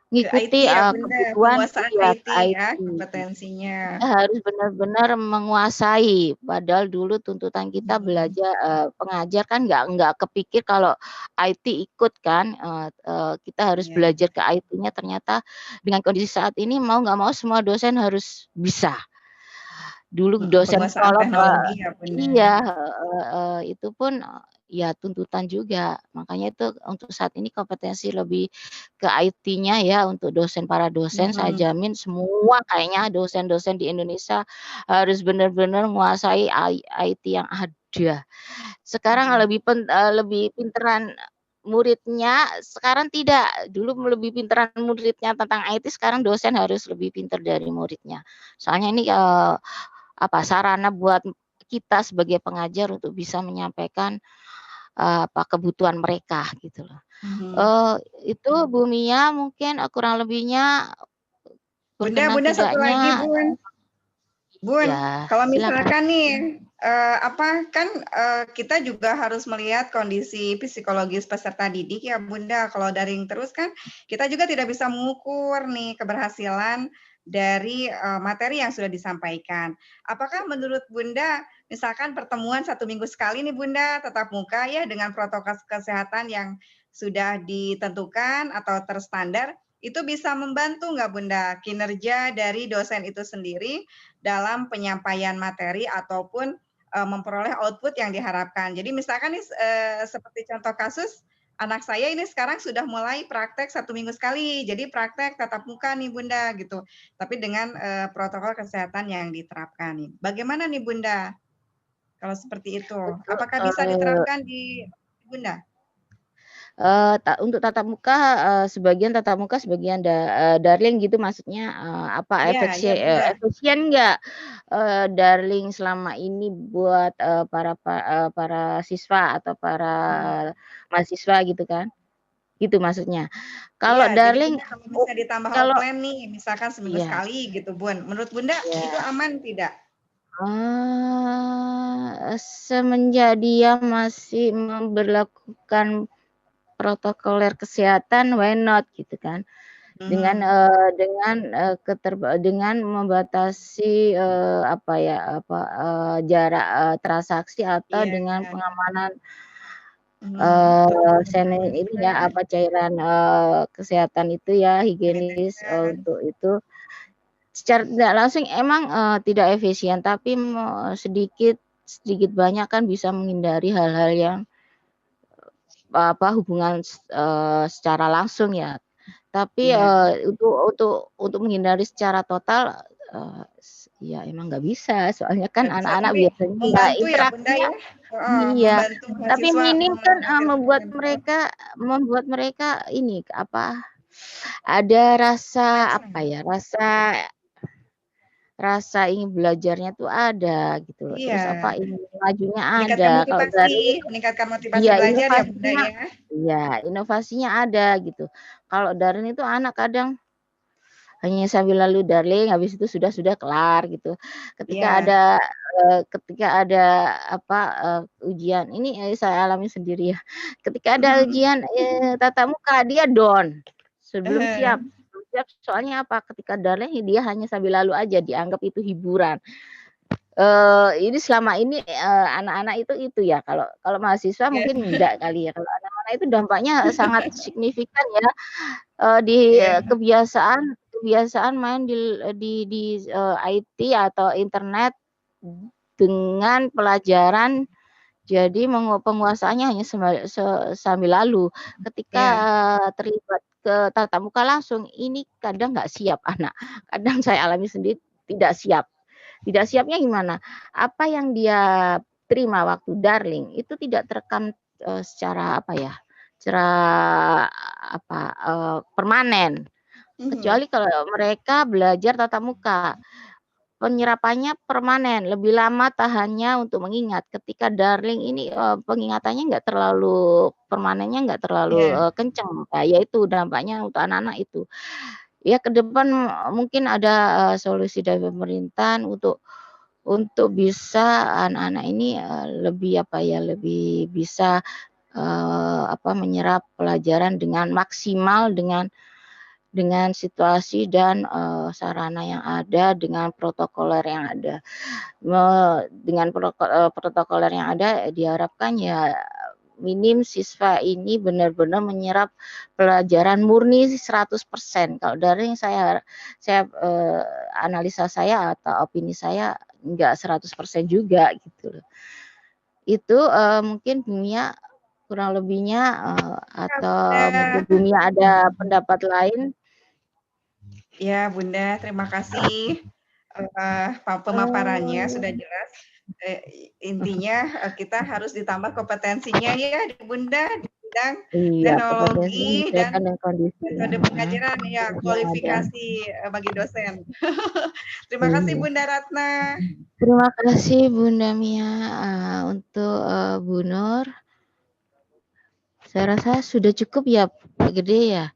Ke IT ngikuti ya Bunda, kebutuhan penguasaan iya IT ke ya IT. kompetensinya. Kita harus benar-benar menguasai. Padahal dulu tuntutan kita belajar pengajar kan nggak kepikir kalau IT ikut kan. Kita harus Iya. belajar ke IT-nya. Ternyata dengan kondisi saat ini mau nggak mau semua dosen harus bisa. Dulu dosen Penguasaan kolot teknologi ya Bunda. iya, itu pun ya tuntutan juga. Makanya itu untuk saat ini kompetensi lebih ke IT-nya ya untuk para dosen saya jamin semua kayaknya dosen-dosen di Indonesia harus benar-benar menguasai IT yang ada. Sekarang lebih pinteran muridnya, sekarang tidak. Dulu lebih pinteran muridnya tentang IT, sekarang dosen harus lebih pintar dari muridnya. Soalnya ini sarana buat kita sebagai pengajar untuk bisa menyampaikan kebutuhan mereka gitu loh. Itu Bu Mia mungkin kurang lebihnya Bunda, berkenan satu lagi tidaknya Bun, ya kalau silakan. misalkan nih kita juga harus melihat kondisi psikologis peserta didik ya Bunda. Kalau daring terus kan kita juga tidak bisa mengukur nih keberhasilan dari materi yang sudah disampaikan. Apakah menurut Bunda, misalkan pertemuan 1 minggu sekali nih Bunda, tatap muka ya dengan protokol kesehatan yang sudah ditentukan atau terstandar, itu bisa membantu nggak Bunda kinerja dari dosen itu sendiri dalam penyampaian materi ataupun memperoleh output yang diharapkan. Jadi misalkan nih seperti contoh kasus anak saya ini sekarang sudah mulai praktek 1 minggu sekali. Jadi praktek tatap muka nih Bunda gitu. Tapi dengan protokol kesehatan yang diterapkan nih. Bagaimana nih Bunda kalau seperti itu? Apakah bisa diterapkan di Bunda? Untuk tatap muka, sebagian tatap muka, sebagian daring gitu maksudnya, Iya, iya Bunda. efisien nggak, daring selama ini buat, para siswa atau para mahasiswa gitu kan? Gitu maksudnya. Kalau Iya, jadi daring Bunda kalau bisa ditambah kalau offline nih, misalkan seminggu iya sekali gitu Bun. Menurut Bunda itu iya. aman tidak? Semenjak dia masih memberlakukan protokoler kesehatan, why not gitu kan. Dengan dengan membatasi, jarak, transaksi atau Iya. dengan pengamanan, ini ya, Bunda. cairan, kesehatan itu ya, higienis, Sanitizer. untuk itu secara tidak langsung emang, tidak efisien, tapi sedikit banyak kan bisa menghindari hal-hal yang hubungan secara langsung ya. Tapi, Iya. untuk menghindari secara total, ya emang nggak bisa, soalnya kan Nggak bisa, anak-anak tapi biasanya nggak membantu ya Bunda interaksinya ya? Heeh, iya, membantu tapi mahasiswa minim kan, membuat menempel. mereka ini, ada rasa, rasa ingin belajarnya tuh ada gitu loh, Iya. terus ingin majunya ada. Meningkatkan Kalau motivasi, daring itu meningkatkan motivasi iya belajar ya Bunda ya? inovasinya ada gitu. Kalau daring itu anak kadang hanya sambil lalu daring, habis itu sudah kelar gitu. Ketika Iya. ada, ujian ini, saya alami sendiri ya. Ketika ada ujian, tatap muka, dia down, sebelum siap soalnya ketika daring dia hanya sambil lalu aja, dianggap itu hiburan. Ini selama ini, anak-anak itu ya, kalau mahasiswa Iya. mungkin enggak kali ya, kalau anak-anak itu dampaknya sangat signifikan ya, di Iya. kebiasaan main di IT atau internet dengan pelajaran, jadi penguasaannya hanya sambil lalu. Ketika, Iya. terlibat ke tatap muka langsung, ini kadang nggak siap anak, kadang saya alami sendiri tidak siap. Tidak siapnya gimana? Apa yang dia terima waktu daring itu tidak terekam, secara permanen. Kecuali kalau mereka belajar tatap muka. penyerapannya permanen, lebih lama tahannya untuk mengingat. Ketika darling ini pengingatannya nggak terlalu permanennya nggak terlalu kencang. Nah, yaitu dampaknya untuk anak-anak itu. Ya ke depan mungkin ada solusi dari pemerintah untuk bisa anak-anak ini lebih lebih bisa menyerap pelajaran dengan maksimal dengan situasi dan sarana yang ada, dengan protokoler yang ada. Dengan protokoler yang ada diharapkan ya minim siswa ini benar-benar menyerap pelajaran murni 100%. Kalau dari saya analisa saya atau opini saya enggak 100% juga gitu loh. Itu mungkin Bumia kurang lebihnya atau mungkin Bumia ada pendapat lain. Ya, Bunda, terima kasih pemaparannya sudah jelas. Intinya kita harus ditambah kompetensinya ya, Bunda, di bidang teknologi dan metode pengajaran ya, kualifikasi bagi dosen. Terima kasih Bunda Ratna. Terima kasih Bunda Mia untuk Bu Nur. Saya rasa sudah cukup ya Pak Gede ya.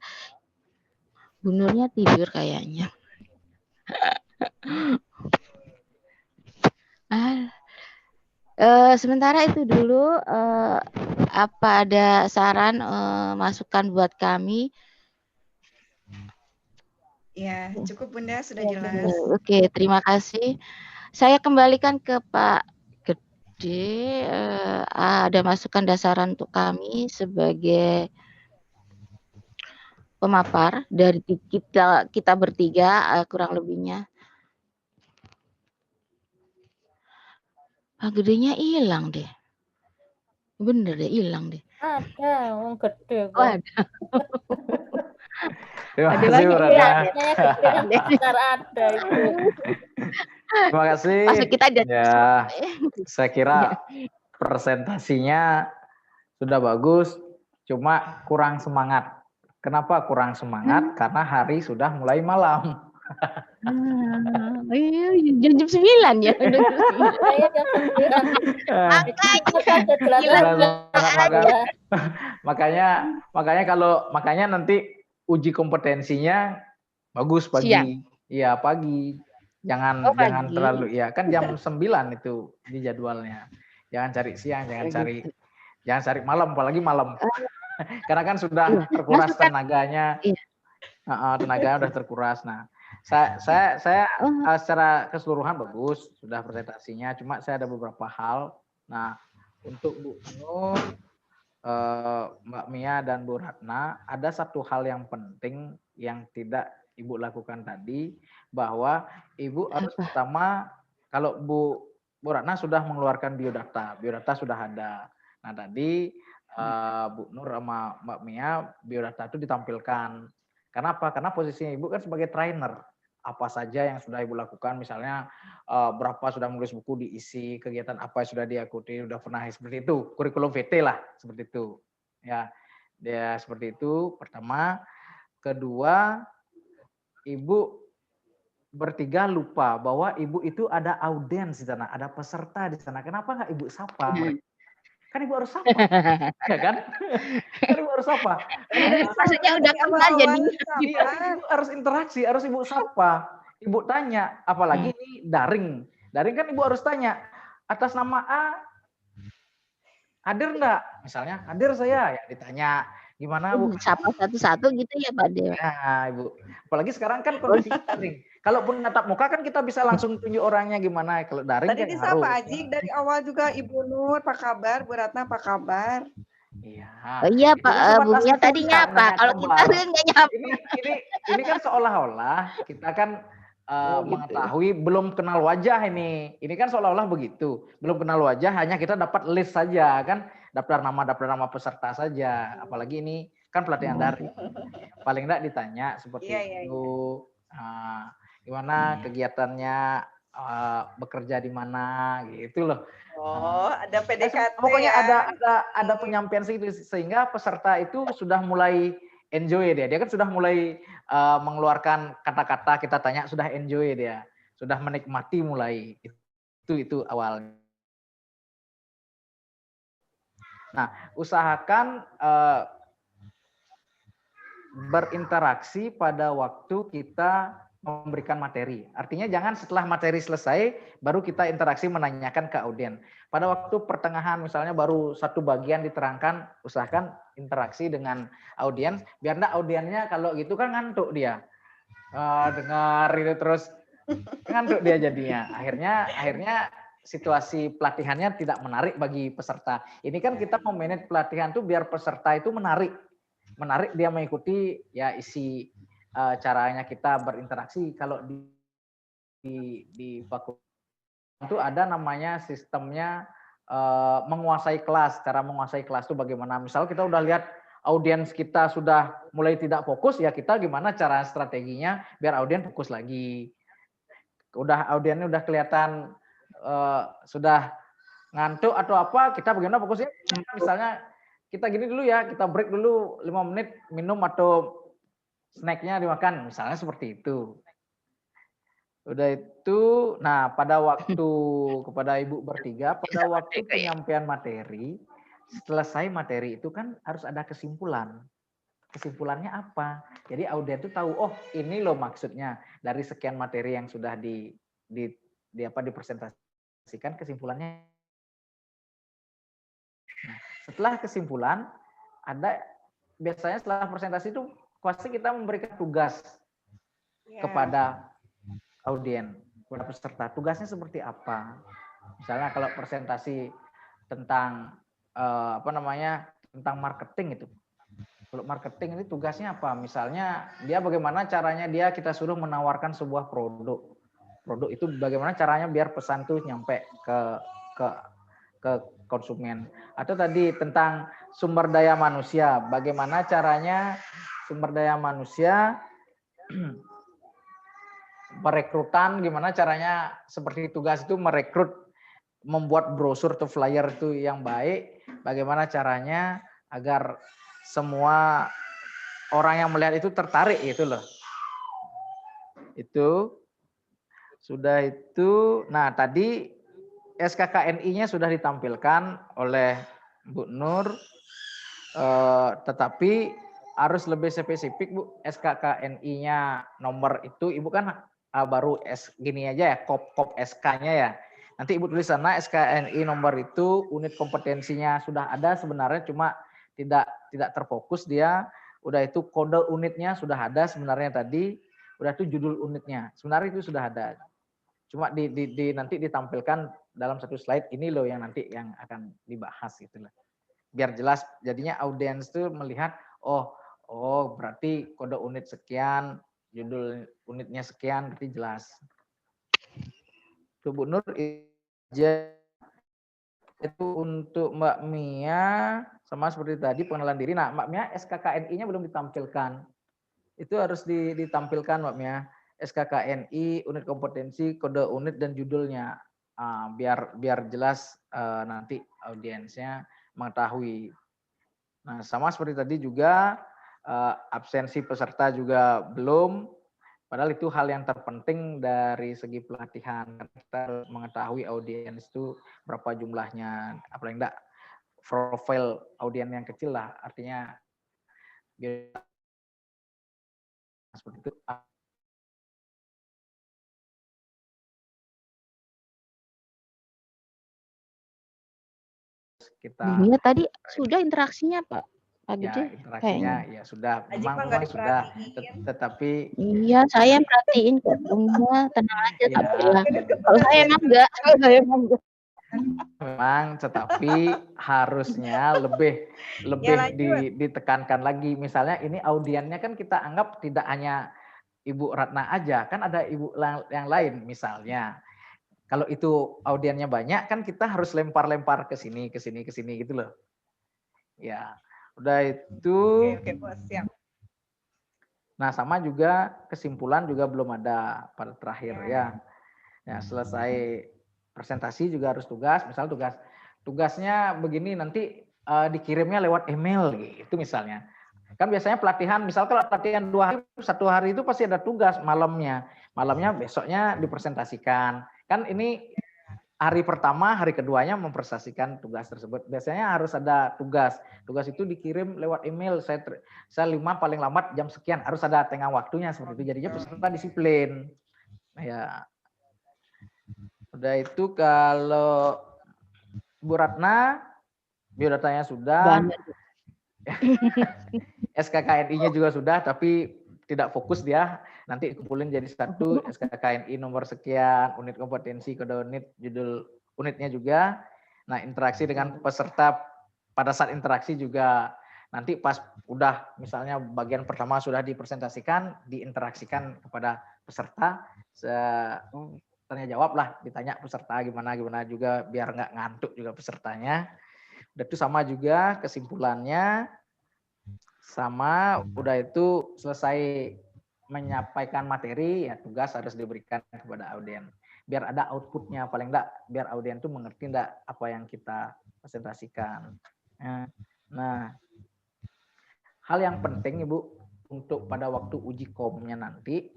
Bu Nurnya tidur kayaknya. Sementara itu dulu apa ada saran masukan buat kami? Ya, cukup Bunda, sudah jelas. Oke, terima kasih. Saya kembalikan ke Pak Gede. Ada masukan dasaran untuk kami sebagai pemapar dari kita bertiga kurang lebihnya. Pak Gedenya hilang deh. Bener deh, hilang deh. Ada, orang gede kok. Oh, ada. Terima kasih Bu Ratna. Ada itu. Terima kasih. Maksud kita ada. Ya, saya kira presentasinya sudah bagus, cuma kurang semangat. Kenapa kurang semangat? Karena hari sudah mulai malam. Iya, jam 9 ya. Saya jam 9. Makanya nanti uji kompetensinya bagus pagi. Iya, pagi. Jangan terlalu kan jam 9 itu di jadwalnya. Jangan cari siang, jangan cari malam, apalagi malam. Karena kan sudah terkuras tenaganya. Tenaganya udah terkuras. Nah, saya secara keseluruhan bagus sudah presentasinya, cuma saya ada beberapa hal. Nah, untuk Bu Nur, Mbak Mia dan Bu Ratna, ada satu hal yang penting yang tidak Ibu lakukan tadi, bahwa Ibu harus pertama, kalau Bu Ratna sudah mengeluarkan biodata sudah ada. Nah tadi Bu Nur sama Mbak Mia biodata itu ditampilkan. Kenapa? Karena posisinya Ibu kan sebagai trainer. Apa saja yang sudah Ibu lakukan, misalnya berapa sudah menulis buku diisi, kegiatan apa yang sudah diikuti, sudah pernah seperti itu, kurikulum VT lah seperti itu. Ya, dia seperti itu. Pertama, kedua, Ibu bertiga lupa bahwa Ibu itu ada audiens di sana, ada peserta di sana. Kenapa nggak Ibu sapa mereka? Kan Ibu harus sapa, ya kan? Kan Ibu harus sapa. Maksudnya udah kenal jadi Ibu harus interaksi, harus Ibu sapa. Ibu tanya, apalagi ini daring. Daring kan Ibu harus tanya, atas nama A hadir enggak? Misalnya, hadir saya, ya ditanya. Gimana Bu? Sapa satu-satu gitu ya Pak Dewa. Nah, Ibu. Apalagi sekarang kan kondisi daring. Kalaupun tatap muka kan kita bisa langsung tunjuk orangnya gimana. Kalau daring tadi kan disapa Ajik dari awal juga Ibu Nur, apa kabar? Bu Ratna, apa kabar? Iya. Oh iya Pak, Bumia tadi nyapa. Kalau kita nggak nyapa. Ini kan seolah-olah kita kan mengetahui belum kenal wajah ini. Ini kan seolah-olah begitu. Belum kenal wajah, hanya kita dapat list saja kan, daftar nama peserta saja. Apalagi ini kan pelatihan daring. Paling enggak ditanya seperti itu. Gimana kegiatannya, bekerja di mana gitu loh. Oh, ada PDKT. Pokoknya ada penyampaian segitu, sehingga peserta itu sudah mulai enjoy dia. Dia kan sudah mulai mengeluarkan kata-kata, kita tanya sudah enjoy dia. sudah menikmati mulai. Itu awalnya. Nah, usahakan berinteraksi pada waktu kita memberikan materi. Artinya jangan setelah materi selesai baru kita interaksi menanyakan ke audien. Pada waktu pertengahan misalnya baru satu bagian diterangkan, usahakan interaksi dengan audien biar enggak audiennya kalau gitu kan ngantuk dia. Dengar itu terus ngantuk dia jadinya. Akhirnya situasi pelatihannya tidak menarik bagi peserta. Ini kan kita memanage pelatihan tuh biar peserta itu menarik dia mengikuti ya isi caranya kita berinteraksi. Kalau di fakultas itu ada namanya sistemnya menguasai kelas. Cara menguasai kelas itu bagaimana? Misal kita udah lihat audiens kita sudah mulai tidak fokus, ya kita gimana cara strateginya biar audiens fokus lagi. Audiensnya udah kelihatan sudah ngantuk atau apa, kita bagaimana fokusnya? Misalnya kita gini dulu ya, kita break dulu 5 menit, minum atau snacknya dimakan, misalnya seperti itu. Udah itu, nah pada waktu kepada Ibu bertiga, pada waktu penyampaian materi, selesai materi itu kan harus ada kesimpulan. Kesimpulannya apa? Jadi audien itu tahu, oh ini loh maksudnya dari sekian materi yang sudah dipresentasikan, kesimpulannya. Nah, setelah kesimpulan, biasanya setelah presentasi itu pasti kita memberikan tugas kepada audien, kepada peserta. Tugasnya seperti apa? Misalnya kalau presentasi tentang tentang marketing itu. Kalau marketing ini tugasnya apa? Misalnya dia bagaimana caranya kita suruh menawarkan sebuah produk. Produk itu bagaimana caranya biar pesan itu nyampe ke konsumen. Atau tadi tentang sumber daya manusia, bagaimana caranya sumber daya manusia perekrutan, gimana caranya seperti tugas itu merekrut, membuat brosur atau flyer itu yang baik, bagaimana caranya agar semua orang yang melihat itu tertarik gitu loh. Itu sudah itu. Nah, tadi SKKNI-nya sudah ditampilkan oleh Bu Nur, tetapi harus lebih spesifik Bu. SKKNI-nya nomor itu Ibu kan baru gini aja ya, kop SK-nya ya. Nanti Ibu tulis sana SKKNI nomor itu, unit kompetensinya sudah ada sebenarnya, cuma tidak terfokus dia. Udah itu kode unitnya sudah ada sebenarnya tadi. Udah itu judul unitnya sebenarnya itu sudah ada. Cuma nanti ditampilkan dalam satu slide, ini loh yang nanti yang akan dibahas gitu lah. Biar jelas, jadinya audiens tuh melihat, oh berarti kode unit sekian, judul unitnya sekian, berarti jelas. Tuh Bu Nur itu untuk Mbak Mia, sama seperti tadi pengenalan diri. Nah Mbak Mia SKKNI-nya belum ditampilkan. Itu harus ditampilkan Mbak Mia. SKKNI, unit kompetensi, kode unit dan judulnya, biar jelas nanti audiensnya mengetahui. Nah sama seperti tadi juga absensi peserta juga belum, padahal itu hal yang terpenting dari segi pelatihan. Kita harus mengetahui audiens itu berapa jumlahnya, apalagi enggak profil audiens yang kecil lah, artinya seperti itu. Iya tadi sudah interaksinya Pak Gede. Ya, interaksinya ya sudah, memang sudah, tetapi iya saya perhatiin kok Bunda, tenang aja tapi ya. Kalau saya emang enggak. Memang, tetapi harusnya lebih ditekankan lagi. Misalnya ini audiennya kan kita anggap tidak hanya Ibu Ratna aja, kan ada ibu yang lain misalnya. Kalau itu audiennya banyak kan kita harus lempar-lempar ke sini gitu loh. Ya, udah itu. Oke, Bos, siap. Nah, sama juga kesimpulan juga belum ada pada terakhir ya. Ya, selesai presentasi juga harus tugas, misal tugasnya begini nanti dikirimnya lewat email gitu misalnya. Kan biasanya pelatihan, misal kalau pelatihan 2 hari, 1 hari itu pasti ada tugas malamnya. malamnya besoknya dipresentasikan. Kan ini hari pertama, hari keduanya mempresentasikan tugas tersebut. Biasanya harus ada tugas. Tugas itu dikirim lewat email. Saya 5 paling lambat jam sekian. Harus ada tengah waktunya seperti itu. Jadinya peserta disiplin. Nah, ya. Udah itu kalau Bu Ratna, biodatanya sudah. SKKNI-nya juga sudah, tapi tidak fokus dia. Nanti kumpulin jadi satu, SKKNI nomor sekian, unit kompetensi, kode unit, judul unitnya juga. Nah, interaksi dengan peserta pada saat interaksi juga nanti pas udah misalnya bagian pertama sudah dipresentasikan, diinteraksikan kepada peserta, tanya jawab lah, ditanya peserta gimana juga biar nggak ngantuk juga pesertanya. Udah itu sama juga kesimpulannya, sama udah itu selesai menyampaikan materi, ya tugas harus diberikan kepada audien. Biar ada outputnya, paling enggak biar audien tuh mengerti enggak apa yang kita presentasikan. Nah, hal yang penting Ibu untuk pada waktu uji komnya nanti,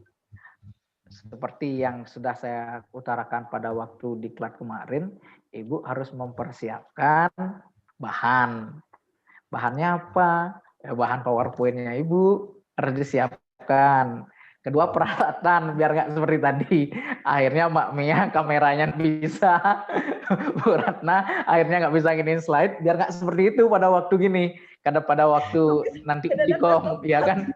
seperti yang sudah saya utarakan pada waktu diklat kemarin, Ibu harus mempersiapkan bahan. Bahannya apa? Ya, bahan PowerPoint-nya Ibu harus disiapkan. Kedua, peralatan biar nggak seperti tadi. Akhirnya Mbak Mia kameranya bisa, Bu Ratna akhirnya nggak bisa nginin slide. Biar nggak seperti itu pada waktu gini. Karena pada waktu nanti uji kom, ya kan?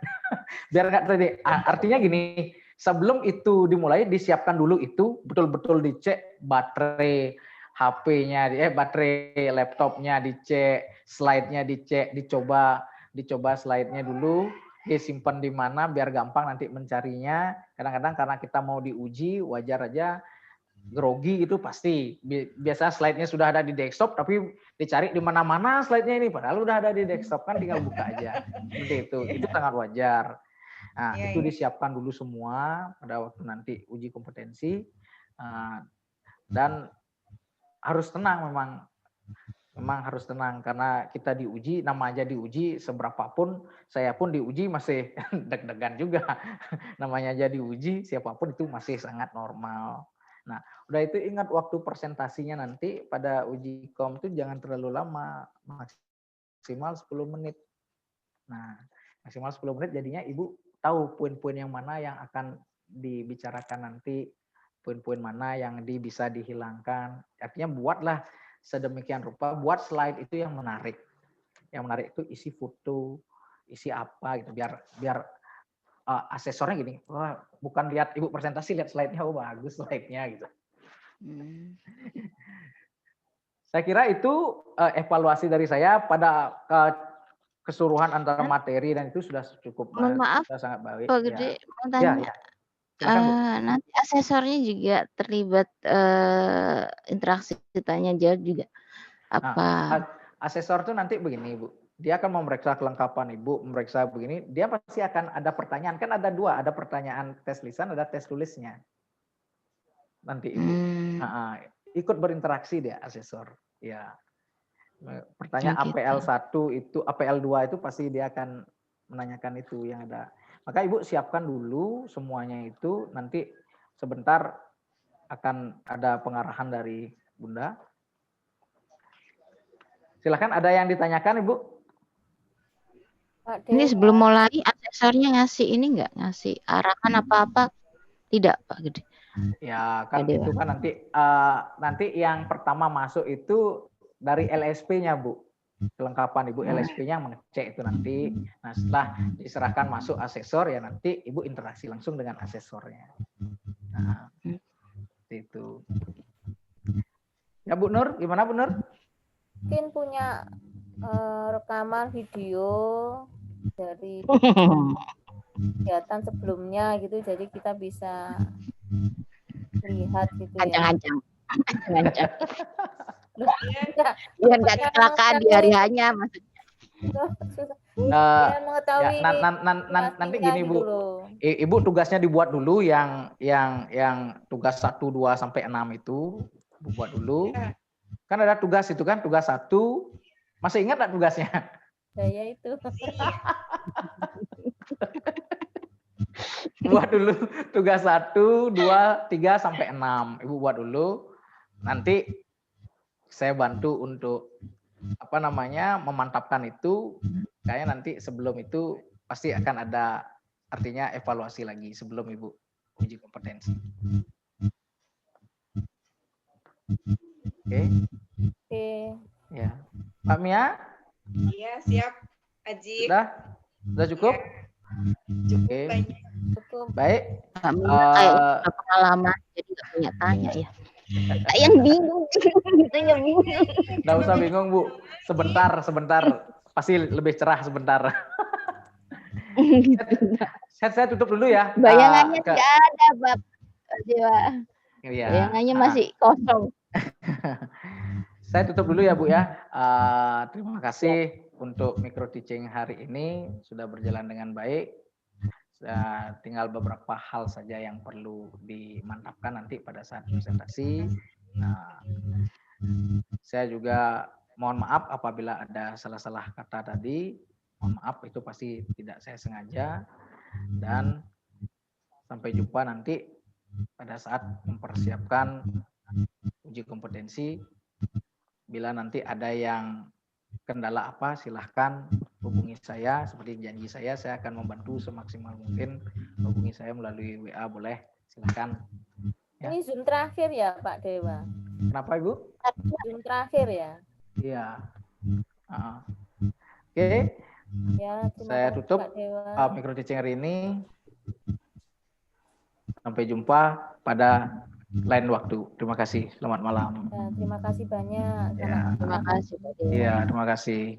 Biar nggak tadi. Artinya gini, sebelum itu dimulai disiapkan dulu itu betul-betul dicek baterai HP-nya, baterai laptopnya dicek, slide-nya dicek, dicoba slide-nya dulu, disimpan di mana biar gampang nanti mencarinya. Kadang-kadang karena kita mau diuji, wajar aja grogi itu pasti. Biasa slide-nya sudah ada di desktop, tapi dicari di mana-mana slide-nya ini, padahal udah ada di desktop, kan tinggal buka aja. Seperti itu sangat wajar. Nah, itu disiapkan dulu semua pada waktu nanti uji kompetensi, dan harus tenang memang harus tenang karena kita diuji, nama aja diuji, seberapapun saya pun diuji masih deg-degan juga. Namanya aja diuji, siapapun itu masih sangat normal. Nah, udah itu ingat waktu presentasinya nanti pada uji kom itu jangan terlalu lama, maksimal 10 menit. Nah, maksimal 10 menit jadinya Ibu tahu poin-poin yang mana yang akan dibicarakan nanti, poin-poin mana yang bisa dihilangkan. Artinya buatlah sedemikian rupa, buat slide itu yang menarik. Yang menarik itu isi foto, isi apa gitu, biar asesornya gini, wah bukan lihat Ibu presentasi, lihat slide-nya, oh bagus slide-nya gitu. Saya kira itu evaluasi dari saya pada keseluruhan antara materi dan itu sudah cukup baik, maaf, sudah sangat baik. Pak Gede, mau tanya. Ya. Silakan, nanti asesornya juga terlibat interaksi tanya jawab juga apa? Nah, asesor itu nanti begini Bu, dia akan memeriksa kelengkapan Ibu, memeriksa begini, dia pasti akan ada pertanyaan, kan ada dua, ada pertanyaan tes lisan, ada tes tulisnya. Nanti Ibu ikut berinteraksi dia asesor, ya. Pertanyaan Gitu. APL 1 itu, APL 2 itu pasti dia akan menanyakan itu yang ada. Maka Ibu siapkan dulu semuanya itu, nanti sebentar akan ada pengarahan dari Bunda. Silakan, ada yang ditanyakan Ibu? Ini sebelum mulai asesornya ngasih ini enggak, ngasih arahan apa-apa? Tidak Pak Gede. Ya kan Pak itu kan nanti yang pertama masuk itu dari LSP-nya Bu. Kelengkapan Ibu LSP-nya mengecek itu nanti. Nah, setelah diserahkan masuk asesor ya nanti Ibu interaksi langsung dengan asesornya. Nah, itu. Ya Bu Nur, gimana Bu Nur? Mungkin punya rekaman video dari kegiatan sebelumnya gitu, jadi kita bisa lihat gitu ya. Ancang-ancang. Biar nggak kecelakaan di hari hanya maksudnya. Mengetahui nanti gini Bu, Ibu tugasnya dibuat dulu yang tugas 1, 2 sampai 6 itu buat dulu. Kan ada tugas itu kan, tugas 1. Masih ingat enggak tugasnya? Saya itu. Buat dulu tugas 1, 2, 3 sampai 6. Ibu buat dulu. Nanti saya bantu untuk memantapkan itu. Kayaknya nanti sebelum itu pasti akan ada artinya evaluasi lagi sebelum Ibu uji kompetensi. Oke. Oke. Ya. Pak Mia? Iya, siap. Aji. Sudah cukup? Cukup Oke. banyak. Cukup. Baik. Kak Mia kayak udah pengalaman jadi nggak banyak tanya ya. Kayak yang bingung. Saya bingung. Nggak usah bingung, Bu. Sebentar. Pasti lebih cerah sebentar. Saya tutup dulu ya. Bayangannya tidak ada, Bab. Dewa. Iya. Bayangannya masih kosong. Saya tutup dulu ya, Bu ya. Terima kasih untuk micro teaching hari ini sudah berjalan dengan baik. Tinggal beberapa hal saja yang perlu dimantapkan nanti pada saat presentasi. Nah, saya juga mohon maaf apabila ada salah-salah kata tadi. Mohon maaf, itu pasti tidak saya sengaja. Dan sampai jumpa nanti pada saat mempersiapkan uji kompetensi. Bila nanti ada yang kendala apa, silahkan hubungi saya. Seperti janji saya akan membantu semaksimal mungkin. Hubungi saya melalui WA, boleh. Silahkan. Ya. Ini Zoom terakhir ya, Pak Dewa? Kenapa, Ibu? Zoom terakhir ya? Iya. Oke. Ya, saya tutup micro teaching hari ini. Sampai jumpa pada lain waktu. Terima kasih. Selamat malam. Ya, terima kasih banyak. Ya. Terima kasih. Iya, terima kasih.